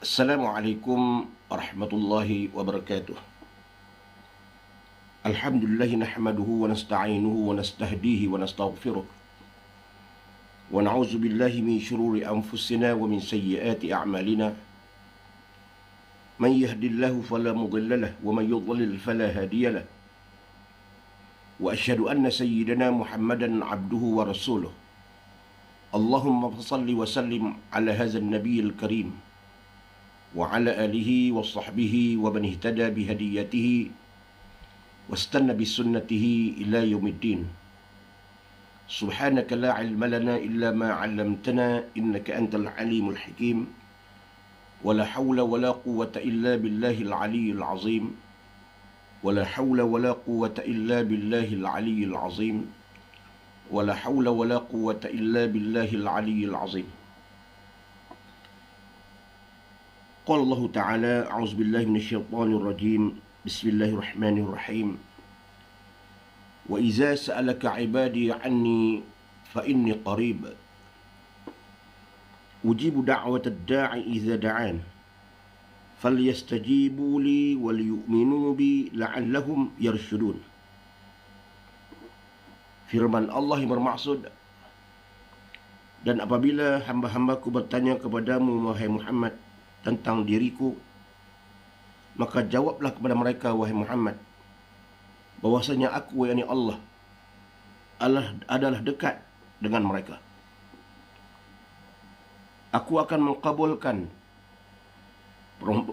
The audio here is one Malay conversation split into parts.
Assalamualaikum warahmatullahi wabarakatuh. Alhamdulillah nahmaduhu wa nasta'inuhu wa nastahdihi wa nastaghfiruh. Wa na'udzu billahi min shururi anfusina wa min sayyiati a'malina. Man yahdihillahu fala mudilla lahu wa man yudlil fala hadiya lahu. Wa asyhadu anna sayyidana Muhammadan 'abduhu wa rasuluh. Allahumma shalli wa sallim ala hadzal nabiyil karim wa ala alihi wa sahbihi wa man ihtada bihadiyatihi wastanna bisunnatihi ila yaumiddin. Subhanaka la ilma lana illa ma 'allamtana innaka antal alimul hakim. Wala hawla wala quwwata illa billahil aliyyil azim. Wala hawla wala quwwata illa billahil aliyyil azim. Wala hawla wala quwwata illa billahil aliyyil azim. Qala Allah Ta'ala, a'udzu billahi minasyaitonir rajim. Bismillahirrahmanirrahim. Wa idza sa'alaka 'ibadi 'anni fa inni qarib. Ujibu da'watad da'i idza da'an. Falyastajibu li wal yu'minu bi la'allahum yarshudun. Firman Allah yang bermaksud, dan apabila hamba-hambaku bertanya kepadamu wahai Muhammad tentang diriku, maka jawablah kepada mereka wahai Muhammad bahwasanya aku, yakni Allah adalah dekat dengan mereka. Aku akan mengabulkan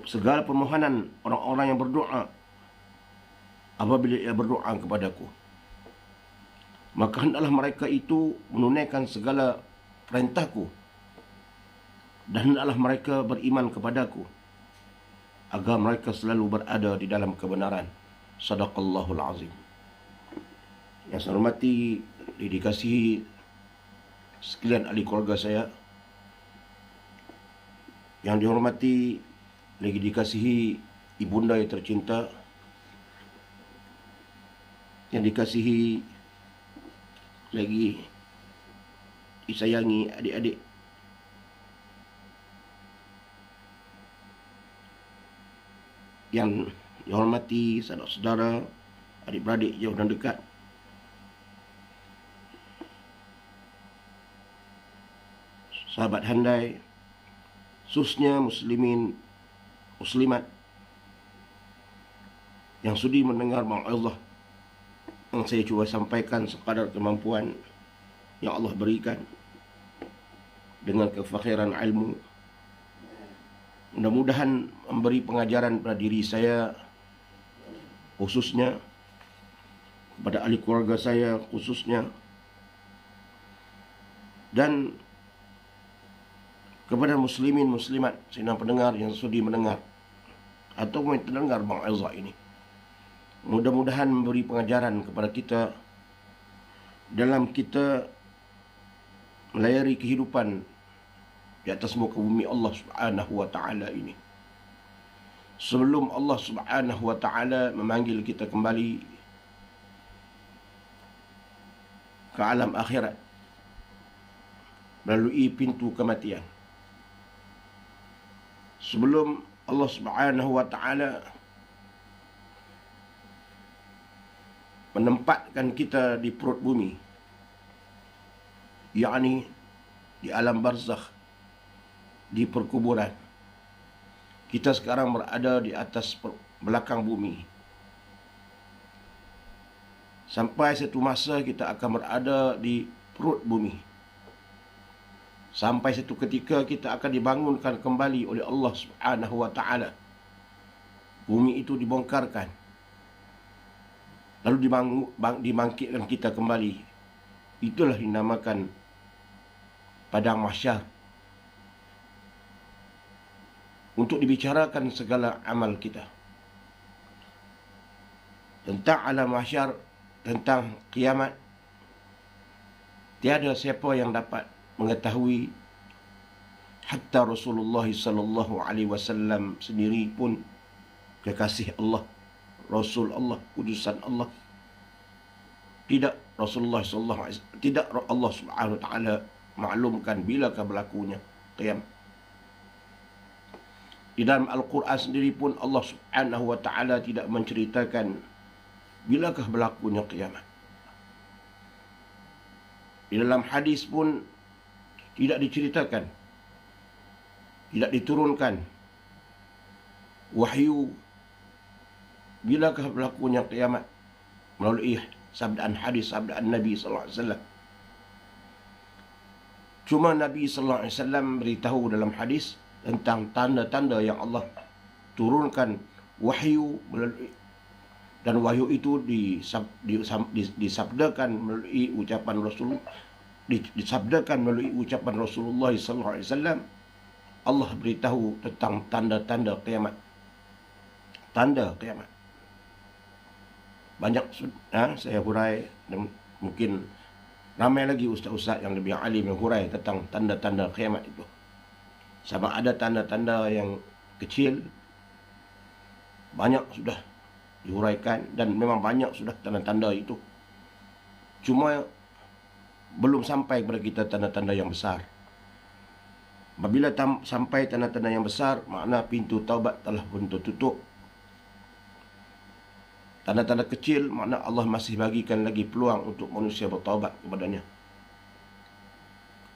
segala permohonan orang-orang yang berdoa apabila ia berdoa kepadaku. Maka hendaklah mereka itu menunaikan segala perintahku, dan hendaklah mereka beriman kepadaku agar mereka selalu berada di dalam kebenaran. Sadaqallahul azim. Yang saya hormati, dikasihi sekalian ahli keluarga saya, yang dihormati lagi dikasihi ibunda yang tercinta, yang dikasihi lagi disayangi adik-adik, yang dihormati saudara-saudara, adik-beradik jauh dan dekat, sahabat handai, khususnya muslimin, muslimat yang sudi mendengar mau'izah yang saya cuba sampaikan sekadar kemampuan yang Allah berikan dengan kefakhiran ilmu. Mudah-mudahan memberi pengajaran pada diri saya khususnya, kepada ahli keluarga saya khususnya, dan kepada muslimin muslimat sidang pendengar yang sudi mendengar atau mendengar mau'izah ini. Mudah-mudahan memberi pengajaran kepada kita dalam kita melayari kehidupan di atas muka bumi Allah Subhanahu wa ta'ala ini. Sebelum Allah Subhanahu wa ta'ala memanggil kita kembali ke alam akhirat melalui pintu kematian. Sebelum Allah Subhanahu wa ta'ala menempatkan kita di perut bumi, yakni di alam barzakh, di perkuburan. Kita sekarang berada di atas belakang bumi. Sampai satu masa kita akan berada di perut bumi. Sampai satu ketika kita akan dibangunkan kembali oleh Allah Subhanahu wa ta'ala. Bumi itu dibongkarkan, lalu dibangkitkan kita kembali. Itulah dinamakan padang mahsyar, untuk dibicarakan segala amal kita tentang alam mahsyar, tentang kiamat. Tiada siapa yang dapat mengetahui, hatta Rasulullah sallallahu alaihi wasallam sendiri pun, kekasih Allah, Rasul Allah, utusan Allah. Tidak Rasulullah sallallahu alaihi wasallam, tidak Allah Subhanahu wa taala maklumkan bilakah berlakunya qiyam. Di dalam Al-Quran sendiri pun Allah Subhanahu wa taala tidak menceritakan bilakah berlakunya kiamat. Di dalam hadis pun tidak diceritakan, tidak diturunkan wahyu bilakah berlakunya kiamat melalui sabdaan hadis, sabdaan Nabi sallallahu alaihi wasallam. Cuma Nabi sallallahu alaihi wasallam beritahu dalam hadis tentang tanda-tanda yang Allah turunkan wahyu melalui, dan wahyu itu disabdakan melalui ucapan Rasul, disabdakan melalui ucapan Rasulullah sallallahu alaihi wasallam. Allah beritahu tentang tanda-tanda kiamat. Tanda kiamat. Banyak saya hurai, dan mungkin ramai lagi ustaz-ustaz yang lebih alim yang hurai tentang tanda-tanda kiamat itu. Sama ada tanda-tanda yang kecil, banyak sudah dihuraikan, dan memang banyak sudah tanda-tanda itu. Cuma belum sampai kepada kita tanda-tanda yang besar. Apabila sampai tanda-tanda yang besar, makna pintu taubat telah pun tertutup. Tanda-tanda kecil, makna Allah masih bagikan lagi peluang untuk manusia bertaubat kepadanya.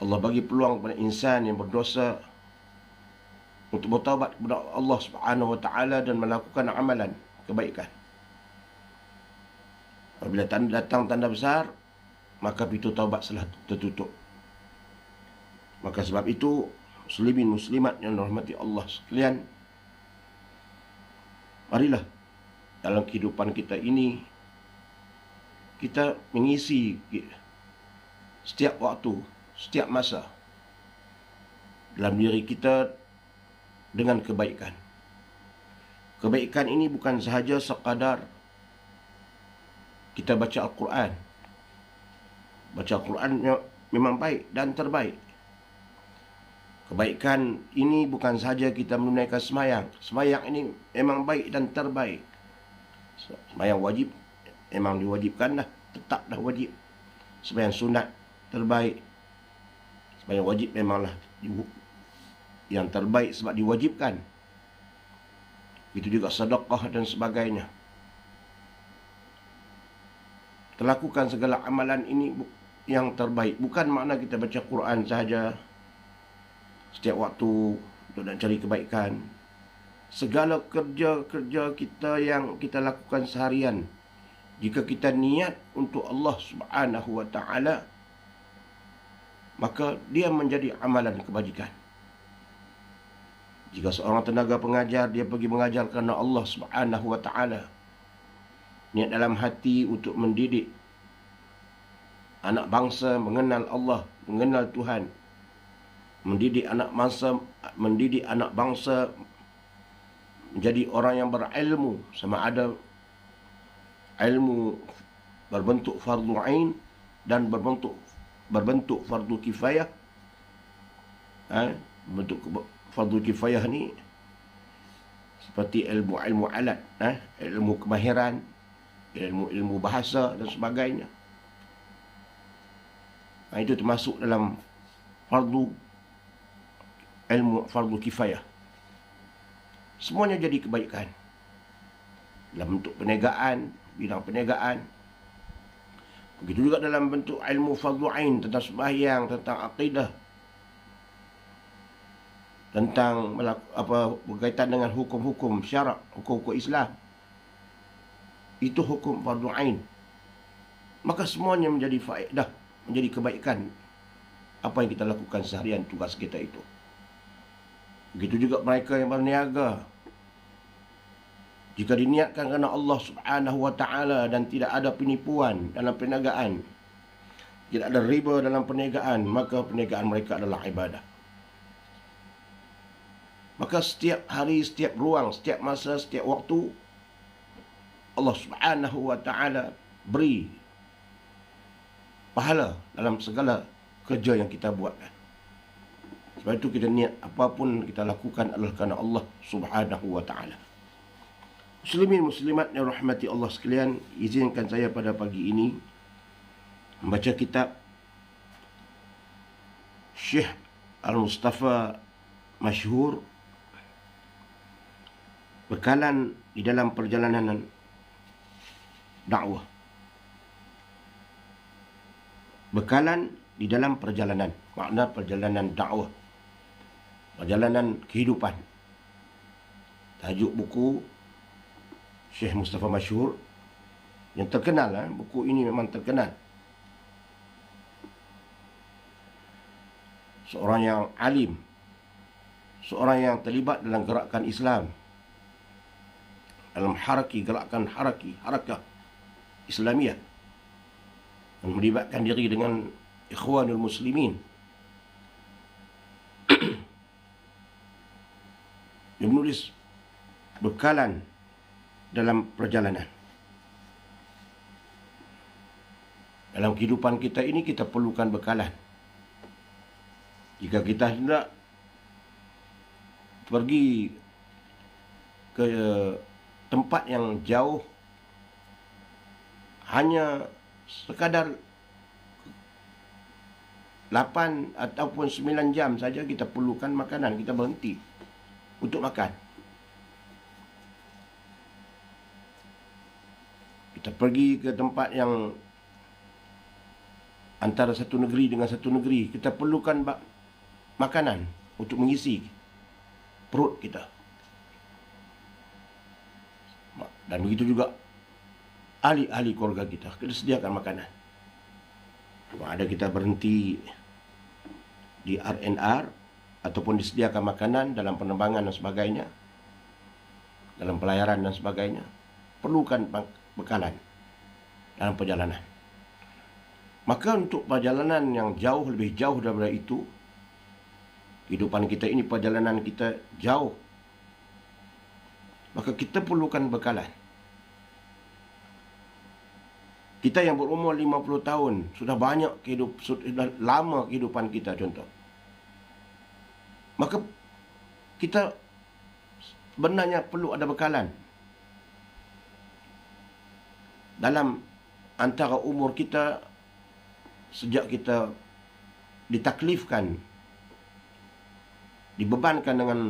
Allah bagi peluang kepada insan yang berdosa untuk bertaubat kepada Allah Subhanahu wa taala dan melakukan amalan kebaikan. Apabila datang tanda besar, maka pintu taubat telah tertutup. Maka sebab itu, muslimin muslimat yang dirahmati Allah sekalian, marilah dalam kehidupan kita ini kita mengisi setiap waktu, setiap masa dalam diri kita dengan kebaikan. Kebaikan ini bukan sahaja sekadar kita baca Al-Quran. Baca Al-Quran memang baik dan terbaik. Kebaikan ini bukan sahaja kita menunaikan sembahyang. Sembahyang ini memang baik dan terbaik. Sembahyang wajib memang diwajibkan dah, tetap dah wajib. Sembahyang sunat terbaik. Sembahyang wajib memanglah yang terbaik sebab diwajibkan. Itu juga sedekah dan sebagainya. Terlakukan segala amalan ini yang terbaik. Bukan makna kita baca Quran sahaja setiap waktu untuk nak cari kebaikan. Segala kerja-kerja kita yang kita lakukan seharian, jika kita niat untuk Allah Subhanahu wa taala, maka dia menjadi amalan kebajikan. Jika seorang tenaga pengajar, dia pergi mengajar kerana Allah Subhanahu wa taala, niat dalam hati untuk mendidik anak bangsa mengenal Allah, mengenal Tuhan, mendidik anak bangsa menjadi orang yang berilmu, sama ada ilmu berbentuk fardu ain dan berbentuk fardu kifayah. Bentuk fardu kifayah ni seperti ilmu alat, ilmu kemahiran, ilmu bahasa dan sebagainya. Itu termasuk dalam ilmu fardu kifayah. Semuanya jadi kebaikan. Dalam bentuk perniagaan, bidang perniagaan. Begitu juga dalam bentuk ilmu fardu ain, tentang sembahyang, tentang akidah, tentang berkaitan dengan hukum-hukum syarak, hukum-hukum Islam. Itu hukum fardu ain. Maka semuanya menjadi faedah, menjadi kebaikan apa yang kita lakukan seharian, tugas kita itu. Begitu juga mereka yang berniaga. Jika diniatkan kerana Allah Subhanahu wa taala dan tidak ada penipuan dalam perniagaan, tidak ada riba dalam perniagaan, maka perniagaan mereka adalah ibadah. Maka setiap hari, setiap ruang, setiap masa, setiap waktu, Allah Subhanahu wa taala beri pahala dalam segala kerja yang kita buatkan. Sebab itu kita niat apapun kita lakukan adalah kerana Allah Subhanahu wa taala. Muslimin muslimat yang rahmati Allah sekalian, izinkan saya pada pagi ini membaca kitab Syekh Al-Mustafa Masyhur bekalan di dalam perjalanan dakwah. Bekalan di dalam perjalanan, makna perjalanan dakwah, perjalanan kehidupan. Tajuk buku Syekh Mustafa Masyhur yang terkenal. Buku ini memang terkenal. Seorang yang alim, seorang yang terlibat dalam gerakan Islam, dalam harakah Islamiyah, dan melibatkan diri dengan Ikhwanul Muslimin. Dia menulis bekalan dalam perjalanan. Dalam kehidupan kita ini kita perlukan bekalan. Jika kita hendak pergi ke tempat yang jauh, hanya sekadar 8 ataupun 9 jam saja kita perlukan makanan, kita berhenti untuk makan. Kita pergi ke tempat yang antara satu negeri dengan satu negeri, kita perlukan makanan untuk mengisi perut kita. Dan begitu juga ahli-ahli keluarga kita sediakan makanan. Kalau ada kita berhenti di RNR ataupun disediakan makanan dalam penerbangan dan sebagainya, dalam pelayaran dan sebagainya, perlukan bekalan dalam perjalanan. Maka untuk perjalanan yang jauh, lebih jauh daripada itu, kehidupan kita ini perjalanan kita jauh, maka kita perlukan bekalan. Kita yang berumur 50 tahun, sudah lama kehidupan kita contoh. Maka kita sebenarnya perlu ada bekalan. Dalam antara umur kita, sejak kita ditaklifkan, dibebankan dengan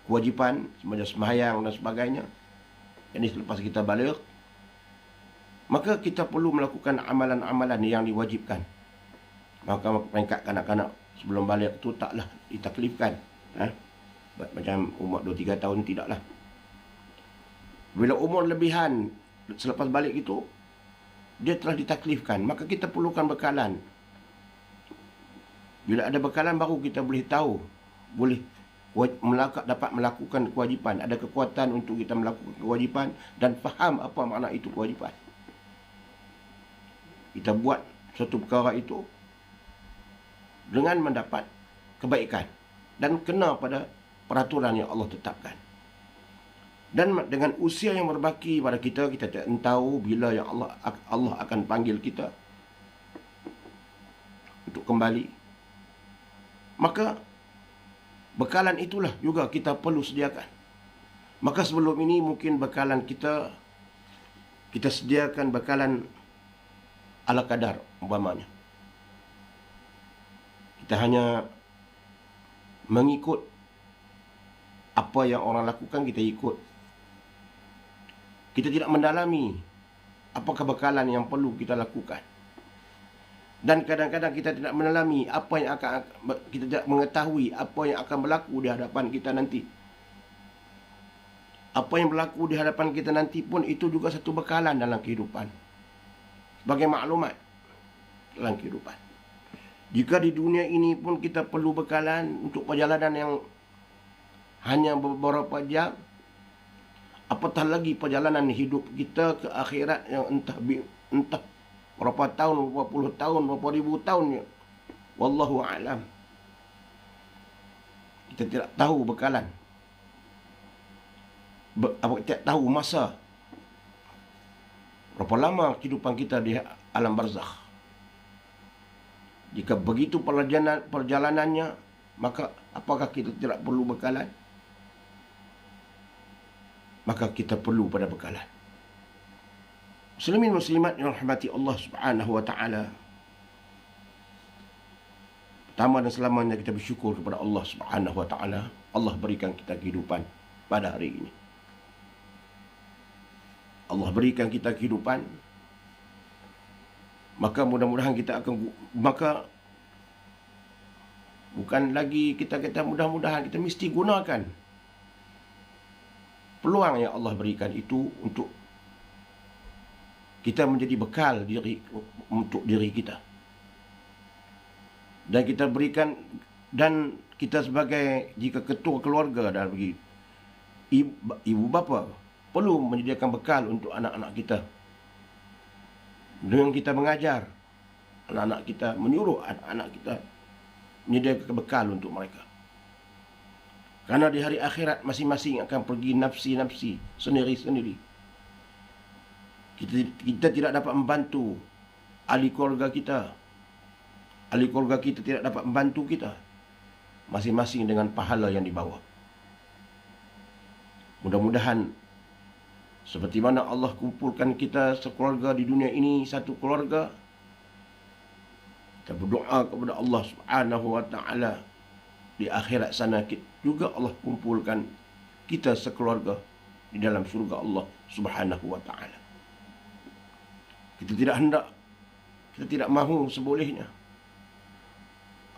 kewajipan semacam sembahyang dan sebagainya, ini selepas kita balik, maka kita perlu melakukan amalan-amalan yang diwajibkan. Maka peringkat kanak-kanak sebelum balik tu taklah ditaklifkan. Macam umur 2-3 tahun tidaklah. Bila umur lebihan selepas balik itu, dia telah ditaklifkan, maka kita perlukan bekalan. Bila ada bekalan baru kita boleh tahu, boleh dapat melakukan kewajipan, ada kekuatan untuk kita melakukan kewajipan dan faham apa makna itu kewajipan. Kita buat suatu perkara itu dengan mendapat kebaikan dan kena pada peraturan yang Allah tetapkan. Dan dengan usia yang berbaki pada kita, kita tidak tahu bila yang Allah akan panggil kita untuk kembali. Maka bekalan itulah juga kita perlu sediakan. Maka sebelum ini mungkin bekalan kita sediakan bekalan ala kadar umpamanya. Kita hanya mengikut apa yang orang lakukan, kita ikut. Kita tidak mendalami apakah bekalan yang perlu kita lakukan. Dan kadang-kadang kita tidak mendalami apa yang kita tidak mengetahui apa yang akan berlaku di hadapan kita nanti. Apa yang berlaku di hadapan kita nanti pun itu juga satu bekalan dalam kehidupan, sebagai maklumat dalam kehidupan. Jika di dunia ini pun kita perlu bekalan untuk perjalanan yang hanya beberapa jam, apatah lagi perjalanan hidup kita ke akhirat yang entah berapa tahun, berapa puluh tahun, berapa ribu tahun. Wallahu a'lam. Kita tidak tahu bekalan. Tidak tahu masa berapa lama kehidupan kita di alam barzakh. Jika begitu perjalanannya, maka apakah kita tidak perlu bekalan? Maka kita perlu pada bekalan. Muslimin muslimat yang rahmati Allah Subhanahu wa taala. Pertama dan selamanya kita bersyukur kepada Allah Subhanahu wa taala. Allah berikan kita kehidupan pada hari ini. Allah berikan kita kehidupan, maka mudah-mudahan kita akan, maka bukan lagi kita kata mudah-mudahan, kita mesti gunakan peluang yang Allah berikan itu untuk kita menjadi bekal untuk diri kita. Dan kita berikan, dan kita sebagai, jika ketua keluarga dan bagi ibu bapa, perlu menyediakan bekal untuk anak-anak kita. Dengan kita mengajar anak-anak kita, menyuruh anak-anak kita menyediakan bekal untuk mereka. Karena di hari akhirat masing-masing akan pergi nafsi-nafsi, sendiri-sendiri. Kita tidak dapat membantu ahli keluarga kita. Ahli keluarga kita tidak dapat membantu kita. Masing-masing dengan pahala yang dibawa. Mudah-mudahan seperti mana Allah kumpulkan kita sekeluarga di dunia ini, satu keluarga, kita berdoa kepada Allah Subhanahu wa taala di akhirat sana juga Allah kumpulkan kita sekeluarga di dalam syurga Allah Subhanahu wa taala. Kita tidak hendak, kita tidak mahu sebolehnya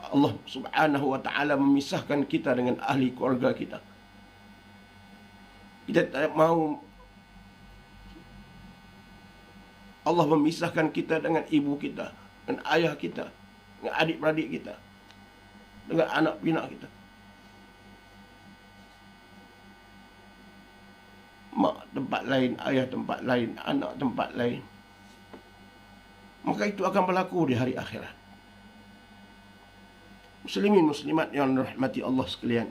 Allah Subhanahu wa taala memisahkan kita dengan ahli keluarga kita. Kita tidak mahu Allah memisahkan kita dengan ibu kita, dengan ayah kita, dengan adik-beradik kita, dengan anak pinak kita. Mak tempat lain, ayah tempat lain, anak tempat lain. Maka itu akan berlaku di hari akhirat. Muslimin muslimat yang dirahmati Allah sekalian,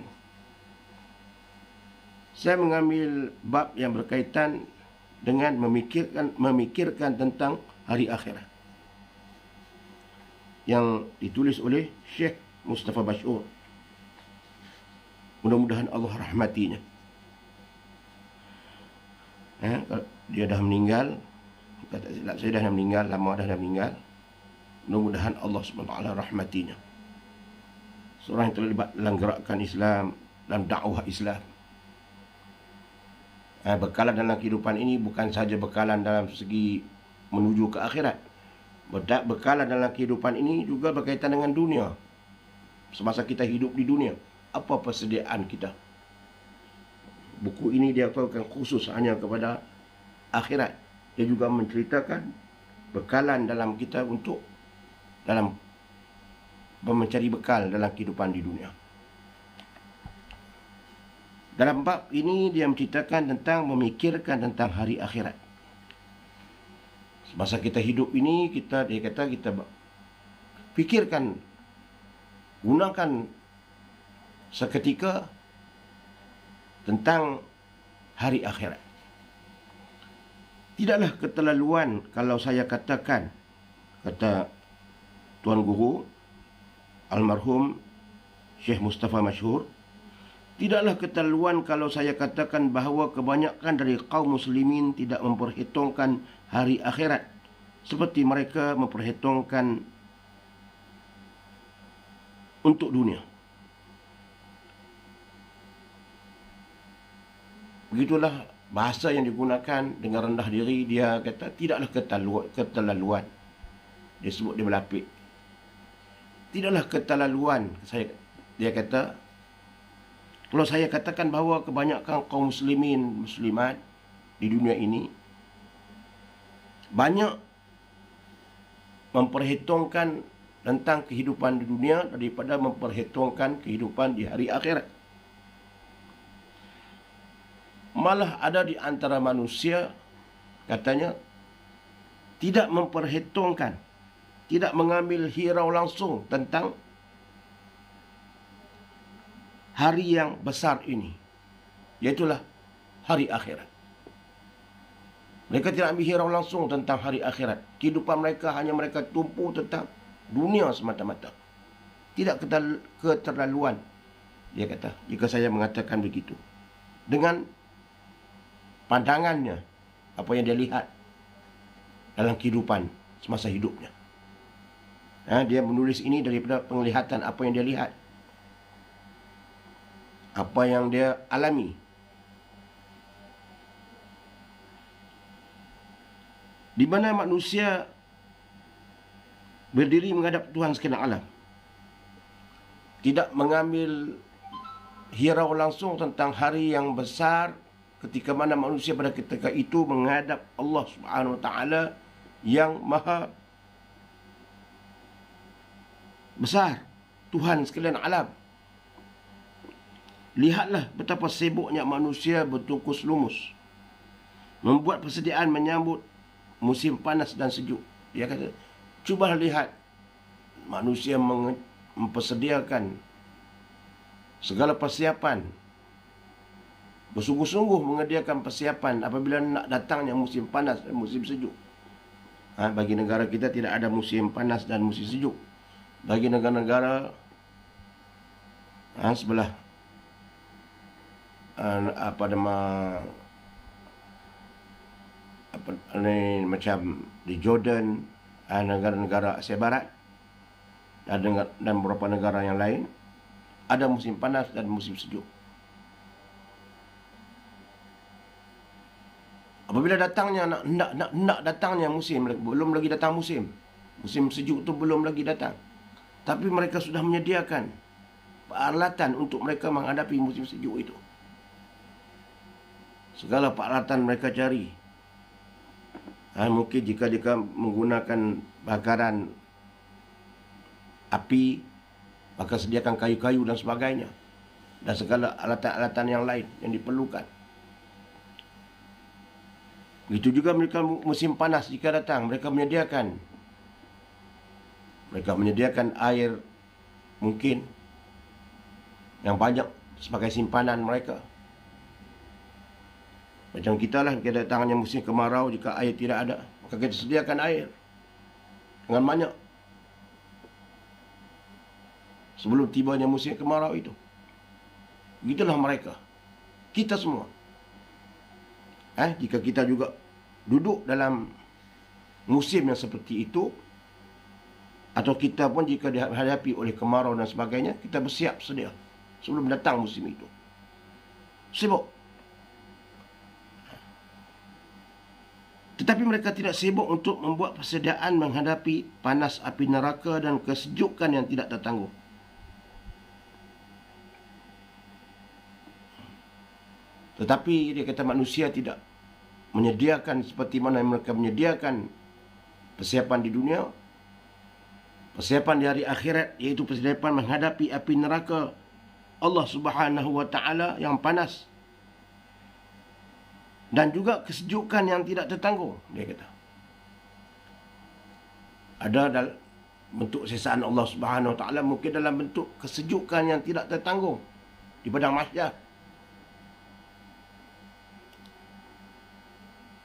saya mengambil bab yang berkaitan dengan memikirkan tentang hari akhirat, yang ditulis oleh Syekh Mustafa Mash'ur. Mudah-mudahan Allah rahmatinya. Dia dah meninggal, kata silap saya dah meninggal, lama dah meninggal. Mudah-mudahan Allah SWT rahmatinya. Seorang yang terlibat dalam gerakan Islam, dalam dakwah Islam. Bekalan dalam kehidupan ini bukan sahaja bekalan dalam segi menuju ke akhirat. Bekalan dalam kehidupan ini juga berkaitan dengan dunia. Semasa kita hidup di dunia, apa persediaan kita? Buku ini dia bukan khusus hanya kepada akhirat. Dia juga menceritakan bekalan dalam kita untuk dalam mencari bekal dalam kehidupan di dunia. Dalam bab ini dia menceritakan tentang memikirkan tentang hari akhirat. Semasa kita hidup ini, dia kata kita fikirkan, gunakan seketika tentang hari akhirat. Tidaklah keterlaluan kalau saya katakan, kata Tuan Guru almarhum Syekh Mustafa Mash'ur, tidaklah keterlaluan kalau saya katakan bahawa kebanyakan dari kaum muslimin tidak memperhitungkan hari akhirat seperti mereka memperhitungkan untuk dunia. Begitulah bahasa yang digunakan dengan rendah diri. Dia kata tidaklah keterlaluan. Dia sebut dia berlapik. Tidaklah keterlaluan. Dia kata, kalau saya katakan bahawa kebanyakan kaum muslimin, muslimat di dunia ini banyak memperhitungkan tentang kehidupan di dunia daripada memperhitungkan kehidupan di hari akhirat. Malah ada di antara manusia, katanya, tidak memperhitungkan, tidak mengambil hirau langsung tentang hari yang besar ini, iaitulah hari akhirat. Mereka tidak ambil hirau langsung tentang hari akhirat. Kehidupan mereka hanya mereka tumpu tentang dunia semata-mata. Tidak keterlaluan, dia kata, jika saya mengatakan begitu. Dengan pandangannya, apa yang dia lihat dalam kehidupan semasa hidupnya. Dia menulis ini daripada penglihatan apa yang dia lihat, apa yang dia alami. di mana manusia berdiri menghadap Tuhan sekalian alam, tidak mengambil hirau langsung tentang hari yang besar ketika mana manusia pada ketika itu menghadap Allah Subhanahu Wa Taala yang maha besar, Tuhan sekalian alam. Lihatlah betapa sibuknya manusia bertungkus lumus membuat persediaan menyambut musim panas dan sejuk. Dia kata, cuba lihat manusia mempersediakan segala persiapan, bersungguh-sungguh menyediakan persiapan apabila nak datangnya musim panas dan musim sejuk. Bagi negara kita tidak ada musim panas dan musim sejuk. Bagi negara-negara sebelah macam di Jordan, negara-negara Asia Barat dan beberapa negara yang lain, ada musim panas dan musim sejuk. Apabila datangnya nak datangnya musim, belum lagi datang musim sejuk tu belum lagi datang, tapi mereka sudah menyediakan peralatan untuk mereka menghadapi musim sejuk itu. Segala peralatan mereka cari. Mungkin jika menggunakan bakaran api, maka sediakan kayu-kayu dan sebagainya, dan segala alatan-alatan yang lain yang diperlukan. Begitu juga mereka musim panas jika datang, mereka menyediakan air mungkin yang banyak sebagai simpanan mereka. Macam kita lah, kita datangnya musim kemarau, jika air tidak ada, maka kita sediakan air dengan banyak sebelum tibanya musim kemarau itu. Begitulah mereka, kita semua. Jika kita juga duduk dalam musim yang seperti itu, atau kita pun jika dihadapi oleh kemarau dan sebagainya, kita bersiap sedia sebelum datang musim itu. Sibuk. Tetapi mereka tidak sibuk untuk membuat persediaan menghadapi panas api neraka dan kesejukan yang tidak tertangguh. Tetapi dia kata manusia tidak menyediakan seperti mana mereka menyediakan persiapan di dunia, persiapan di hari akhirat, iaitu persiapan menghadapi api neraka Allah Subhanahu Wa Taala yang panas, dan juga kesejukan yang tidak tertanggung. Dia kata ada dalam bentuk sesaan Allah Subhanahu Wa Taala, mungkin dalam bentuk kesejukan yang tidak tertanggung di padang mahsyar,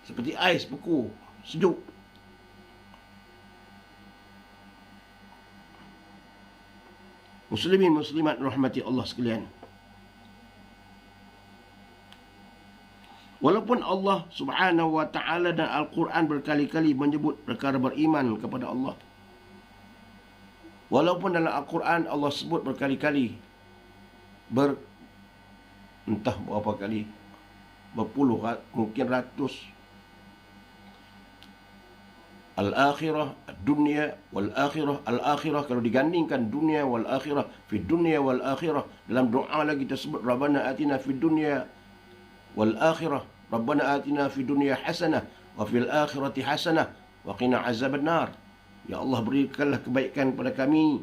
seperti ais beku sejuk. Muslimin muslimat rahmati Allah sekalian, walaupun Allah Subhanahu Wa Taala dan Al-Quran berkali-kali menyebut perkara beriman kepada Allah, walaupun dalam Al-Quran Allah sebut berkali-kali, entah berapa kali, berpuluh, mungkin ratus, al-akhirah, dunia wal akhirah, al-akhirah, kalau digandingkan dunia wal akhirah, fi dunia wal akhirah, dalam doa lagi tersebut, Rabbana atina fid dunya wal akhirah, Rabbana atina fid dunya hasanah wa fil akhirati hasanah wa qina azaban nar. Ya Allah, berikanlah kebaikan pada kami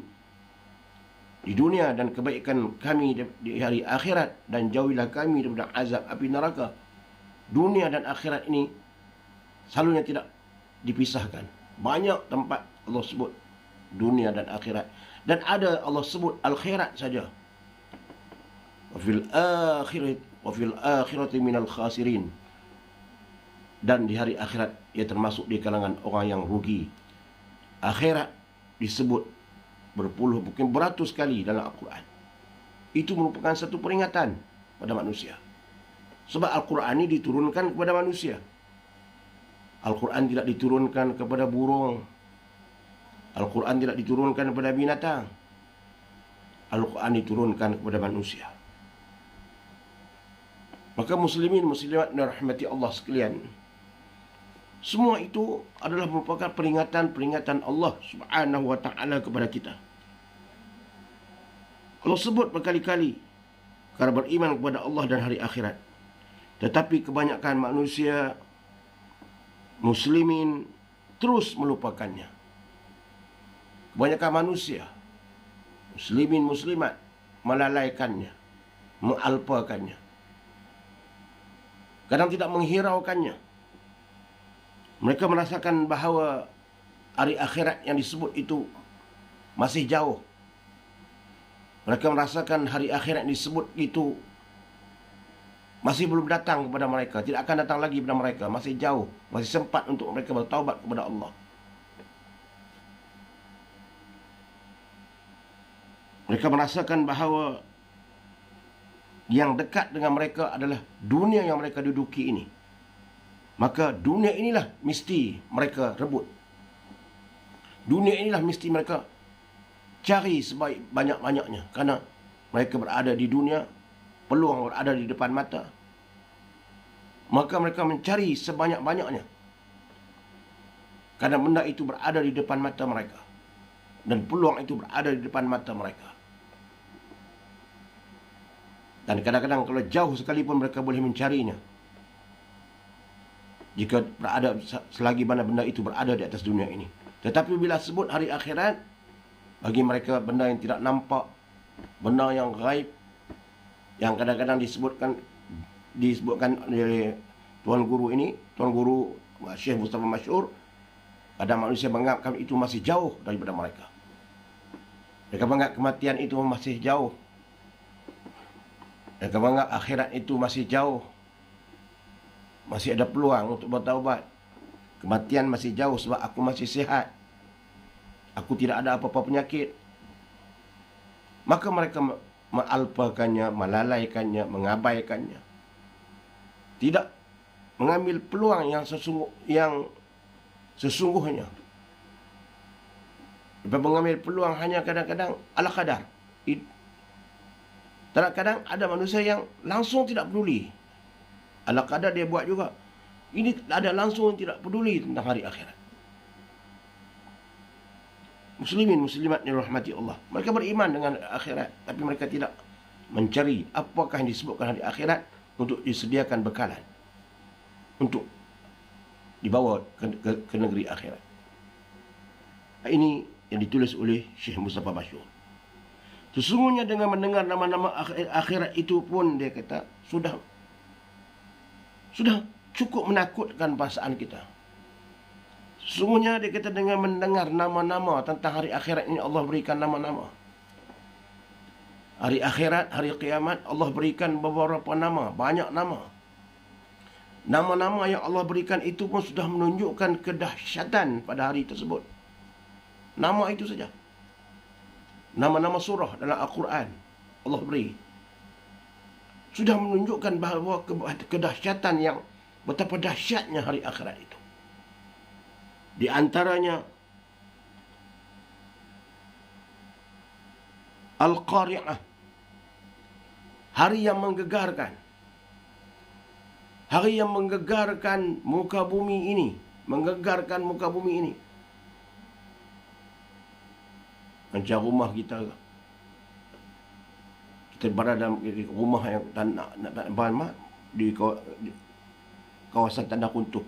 di dunia dan kebaikan kami di hari akhirat, dan jauhilah kami daripada azab api neraka. Dunia dan akhirat ini selalunya tidak dipisahkan. Banyak tempat Allah sebut dunia dan akhirat, dan ada Allah sebut akhirat saja. Wa fil akhirati minal khasirin, dan di hari akhirat ia termasuk di kalangan orang yang rugi. Akhirat disebut berpuluh, mungkin beratus kali dalam Al-Quran. Itu merupakan satu peringatan pada manusia, sebab Al-Quran ini diturunkan kepada manusia. Al-Quran tidak diturunkan kepada burung. Al-Quran tidak diturunkan kepada binatang. Al-Quran diturunkan kepada manusia. Maka muslimin muslimat dan rahmati Allah sekalian, Semua itu adalah merupakan peringatan-peringatan Allah Subhanahu wa taala kepada kita. Allah sebut berkali-kali kerana beriman kepada Allah dan hari akhirat. Tetapi kebanyakan manusia muslimin terus melupakannya. Kebanyakan manusia muslimin muslimat melalaikannya, mengalpakannya. Kadang tidak menghiraukannya. Mereka merasakan bahawa hari akhirat yang disebut itu masih jauh. Mereka merasakan hari akhirat yang disebut itu masih belum datang kepada mereka, tidak akan datang lagi kepada mereka, masih jauh, masih sempat untuk mereka bertaubat kepada Allah. Mereka merasakan bahawa yang dekat dengan mereka adalah dunia yang mereka duduki ini. Maka dunia inilah mesti mereka rebut. Dunia inilah mesti mereka cari sebaik banyak-banyaknya. Kerana mereka berada di dunia, peluang berada di depan mata. Maka mereka mencari sebanyak-banyaknya. Kerana benda itu berada di depan mata mereka. Dan peluang itu berada di depan mata mereka. Dan kadang-kadang kalau jauh sekalipun mereka boleh mencarinya. Jika berada, selagi mana benda itu berada di atas dunia ini. Tetapi bila sebut hari akhirat, bagi mereka benda yang tidak nampak, benda yang gaib, yang kadang-kadang disebutkan oleh Tuan Guru ini, Tuan Guru Syekh Mustafa Masyhur, kadang manusia menganggap itu masih jauh daripada mereka. Mereka menganggap kematian itu masih jauh. Mereka menganggap akhirat itu masih jauh. Masih ada peluang untuk bertaubat. Kematian masih jauh sebab aku masih sihat. Aku tidak ada apa-apa penyakit. Maka mereka mengalpakannya, melalaikannya, mengabaikannya. Tidak mengambil peluang yang sesungguhnya. Mereka mengambil peluang hanya kadang-kadang ala kadar. Kadang-kadang ada manusia yang langsung tidak peduli. Ala kadar dia buat juga. Ini ada langsung yang tidak peduli tentang hari akhirat. Muslimin, muslimat yang dirahmati Allah. Mereka beriman dengan akhirat. Tapi mereka tidak mencari apakah yang disebutkan hari akhirat untuk disediakan bekalan. Untuk dibawa ke negeri akhirat. Ini yang ditulis oleh Syekh Mustafa Masyhur. Sesungguhnya dengan mendengar nama-nama akhirat itu pun dia kata sudah cukup menakutkan perasaan kita. Sesungguhnya dia kata dengan mendengar nama-nama tentang hari akhirat ini Allah berikan nama-nama. Hari akhirat, hari kiamat Allah berikan beberapa nama, banyak nama. Nama-nama yang Allah berikan itu pun sudah menunjukkan kedahsyatan pada hari tersebut. Nama itu saja. Nama-nama surah dalam Al-Quran Allah beri. Sudah menunjukkan bahawa kedahsyatan yang betapa dahsyatnya hari akhirat itu. Di antaranya Al-Qari'ah, hari yang menggegarkan. Hari yang menggegarkan muka bumi ini. Menggegarkan muka bumi ini. Macam rumah kita. Kita berada dalam rumah yang nak di kawasan tanah runtuh.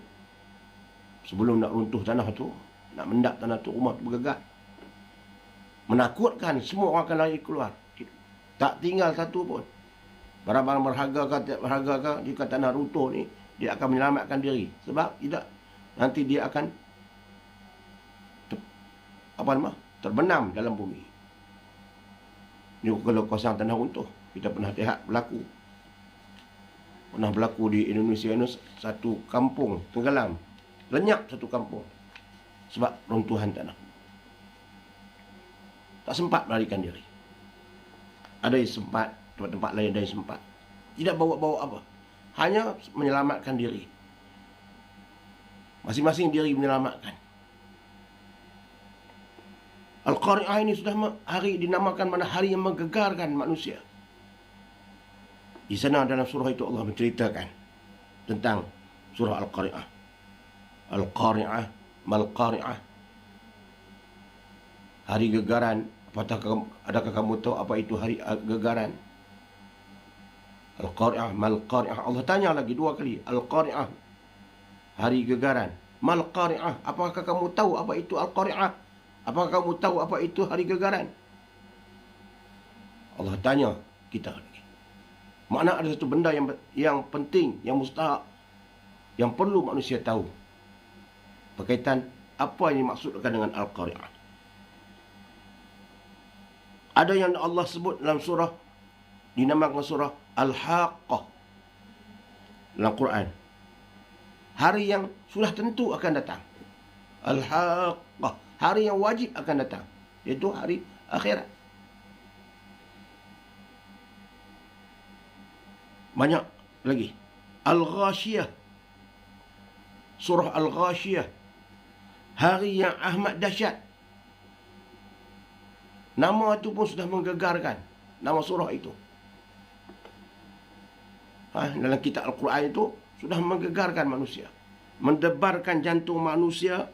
Sebelum nak runtuh tanah tu, nak mendap tanah tu, rumah tu bergegar. Menakutkan, semua orang akan lari keluar. Tak tinggal satu pun. Barang-barang berharga ke tidak berharga ke, jika tanah runtuh ni, dia akan menyelamatkan diri. Sebab tidak, nanti dia akan terbenam dalam bumi. Ini kalau kawasan tanah runtuh, kita pernah lihat berlaku. Pernah berlaku di Indonesia ini, satu kampung tenggelam. Lenyap satu kampung. Sebab runtuhan tanah. Tak sempat melarikan diri. Ada yang sempat, tempat-tempat lain ada yang sempat. Tidak bawa-bawa apa. Hanya menyelamatkan diri. Masing-masing diri menyelamatkan. Al-Qari'ah ini sudah hari dinamakan mana hari yang menggegarkan manusia. Di sana dalam surah itu Allah menceritakan tentang surah Al-Qari'ah. Al-Qari'ah, Mal-Qari'ah. Hari gegaran. Adakah kamu tahu apa itu hari gegaran? Al-Qari'ah, Mal-Qari'ah. Allah tanya lagi 2 kali. Al-Qari'ah, hari gegaran. Mal-Qari'ah, apakah kamu tahu apa itu Al-Qari'ah? Apakah kamu tahu apa itu hari gegaran? Allah tanya kita lagi. Makna ada satu benda yang penting, yang mustahak, yang perlu manusia tahu berkaitan apa yang dimaksudkan dengan Al-Qari'ah. Ada yang Allah sebut dalam surah, dinamakan surah Al-Haqqah dalam Quran. Hari yang sudah tentu akan datang. Al-Haqqah, hari yang wajib akan datang, iaitu hari akhirat. Banyak lagi. Al-Ghashiyah, surah Al-Ghashiyah, hari yang amat dahsyat. Nama itu pun sudah menggegarkan, nama surah itu. Dalam kitab Al-Quran itu sudah menggegarkan manusia, mendebarkan jantung manusia,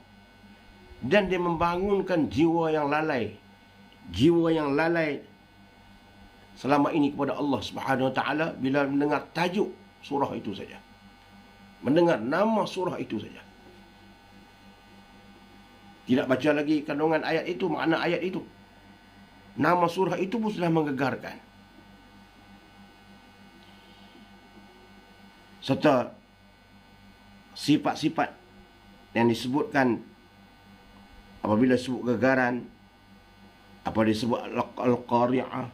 dan dia membangunkan jiwa yang lalai. Jiwa yang lalai selama ini kepada Allah Subhanahu Wa Taala bila mendengar tajuk surah itu saja, mendengar nama surah itu saja. Tidak baca lagi kandungan ayat itu, makna ayat itu. Nama surah itu pun sudah menggegarkan. Serta sifat-sifat yang disebutkan apabila disebut gegaran, apa disebut Al-Qari'ah,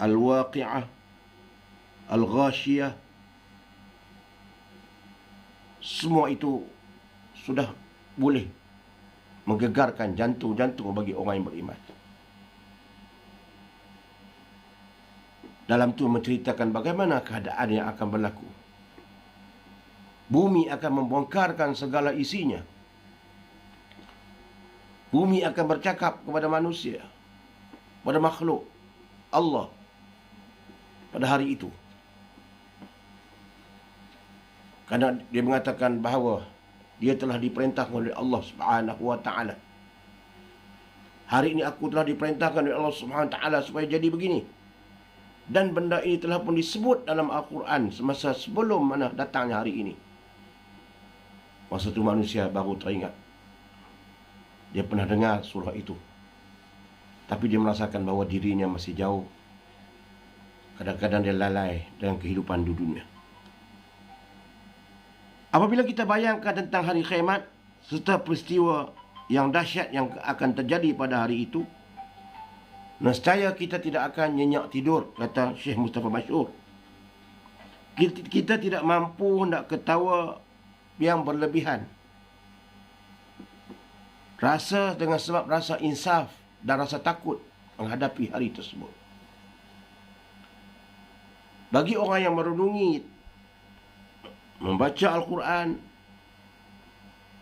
Al-Waqi'ah, Al-Ghashiyah, semua itu sudah boleh menggegarkan jantung-jantung bagi orang yang beriman. Dalam itu menceritakan bagaimana keadaan yang akan berlaku. Bumi akan membongkarkan segala isinya. Bumi akan bercakap kepada manusia, kepada makhluk Allah pada hari itu. Karena dia mengatakan bahawa dia telah diperintahkan oleh Allah Subhanahu Wa Taala. Hari ini aku telah diperintahkan oleh Allah Subhanahu Wa Taala supaya jadi begini. Dan benda ini telah pun disebut dalam Al-Quran semasa sebelum mana datangnya hari ini. Masa itu manusia baru teringat. Dia pernah dengar surah itu, tapi dia merasakan bahawa dirinya masih jauh. Kadang-kadang dia lalai dengan kehidupan di dunia. Apabila kita bayangkan tentang hari kiamat serta peristiwa yang dahsyat yang akan terjadi pada hari itu, nescaya kita tidak akan nyenyak tidur, kata Syekh Mustafa Masyhur. Kita tidak mampu nak ketawa yang berlebihan. Rasa dengan sebab rasa insaf dan rasa takut menghadapi hari tersebut. Bagi orang yang merenungi, membaca Al-Quran,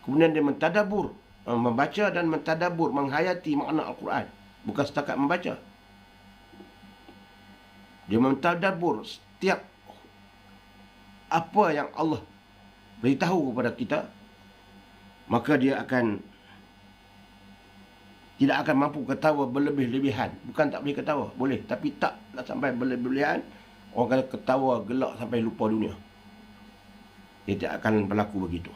kemudian dia mentadabur, membaca dan mentadabur, menghayati makna Al-Quran, bukan setakat membaca. Dia mentadabur setiap apa yang Allah beritahu kepada kita, maka dia tidak akan mampu ketawa berlebih-lebihan. Bukan tak boleh ketawa, boleh, tapi tak nak sampai berlebih-lebihan. Orang kata ketawa gelak sampai lupa dunia. Dia tidak akan berlaku begitu.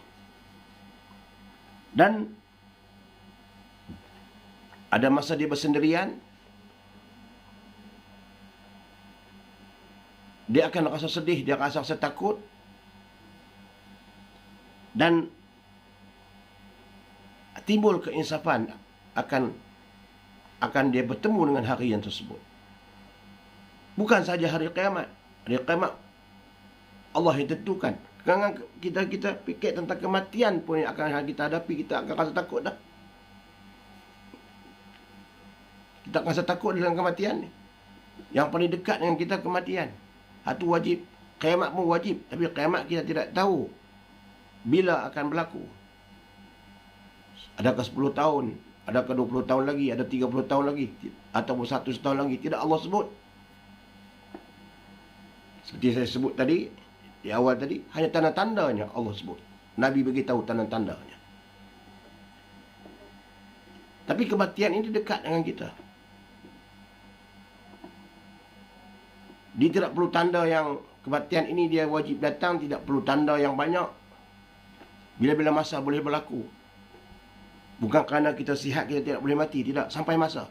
Dan ada masa dia bersendirian, dia akan rasa sedih, dia akan rasa takut, dan timbul keinsafan akan dia bertemu dengan hari yang tersebut. Bukan saja hari kiamat. Hari kiamat Allah yang tentukan. Kadang kita fikir tentang kematian pun yang akan kita hadapi, kita akan rasa takut dah. Kita akan rasa takut dengan kematian ni. Yang paling dekat dengan kita kematian. Itu wajib. Kiamat pun wajib. Tapi kiamat kita tidak tahu bila akan berlaku. Adakah 10 tahun? Adakah 20 tahun lagi? Ada 30 tahun lagi? Ataupun 100 tahun lagi? Tidak Allah sebut. Seperti saya sebut tadi, di awal tadi, hanya tanda-tandanya Allah sebut. Nabi beritahu tanda-tandanya. Tapi kematian ini dekat dengan kita. Dia tidak perlu tanda yang kematian ini dia wajib datang, tidak perlu tanda yang banyak. Bila-bila masa boleh berlaku. Bukan kerana kita sihat kita tidak boleh mati, tidak, sampai masa.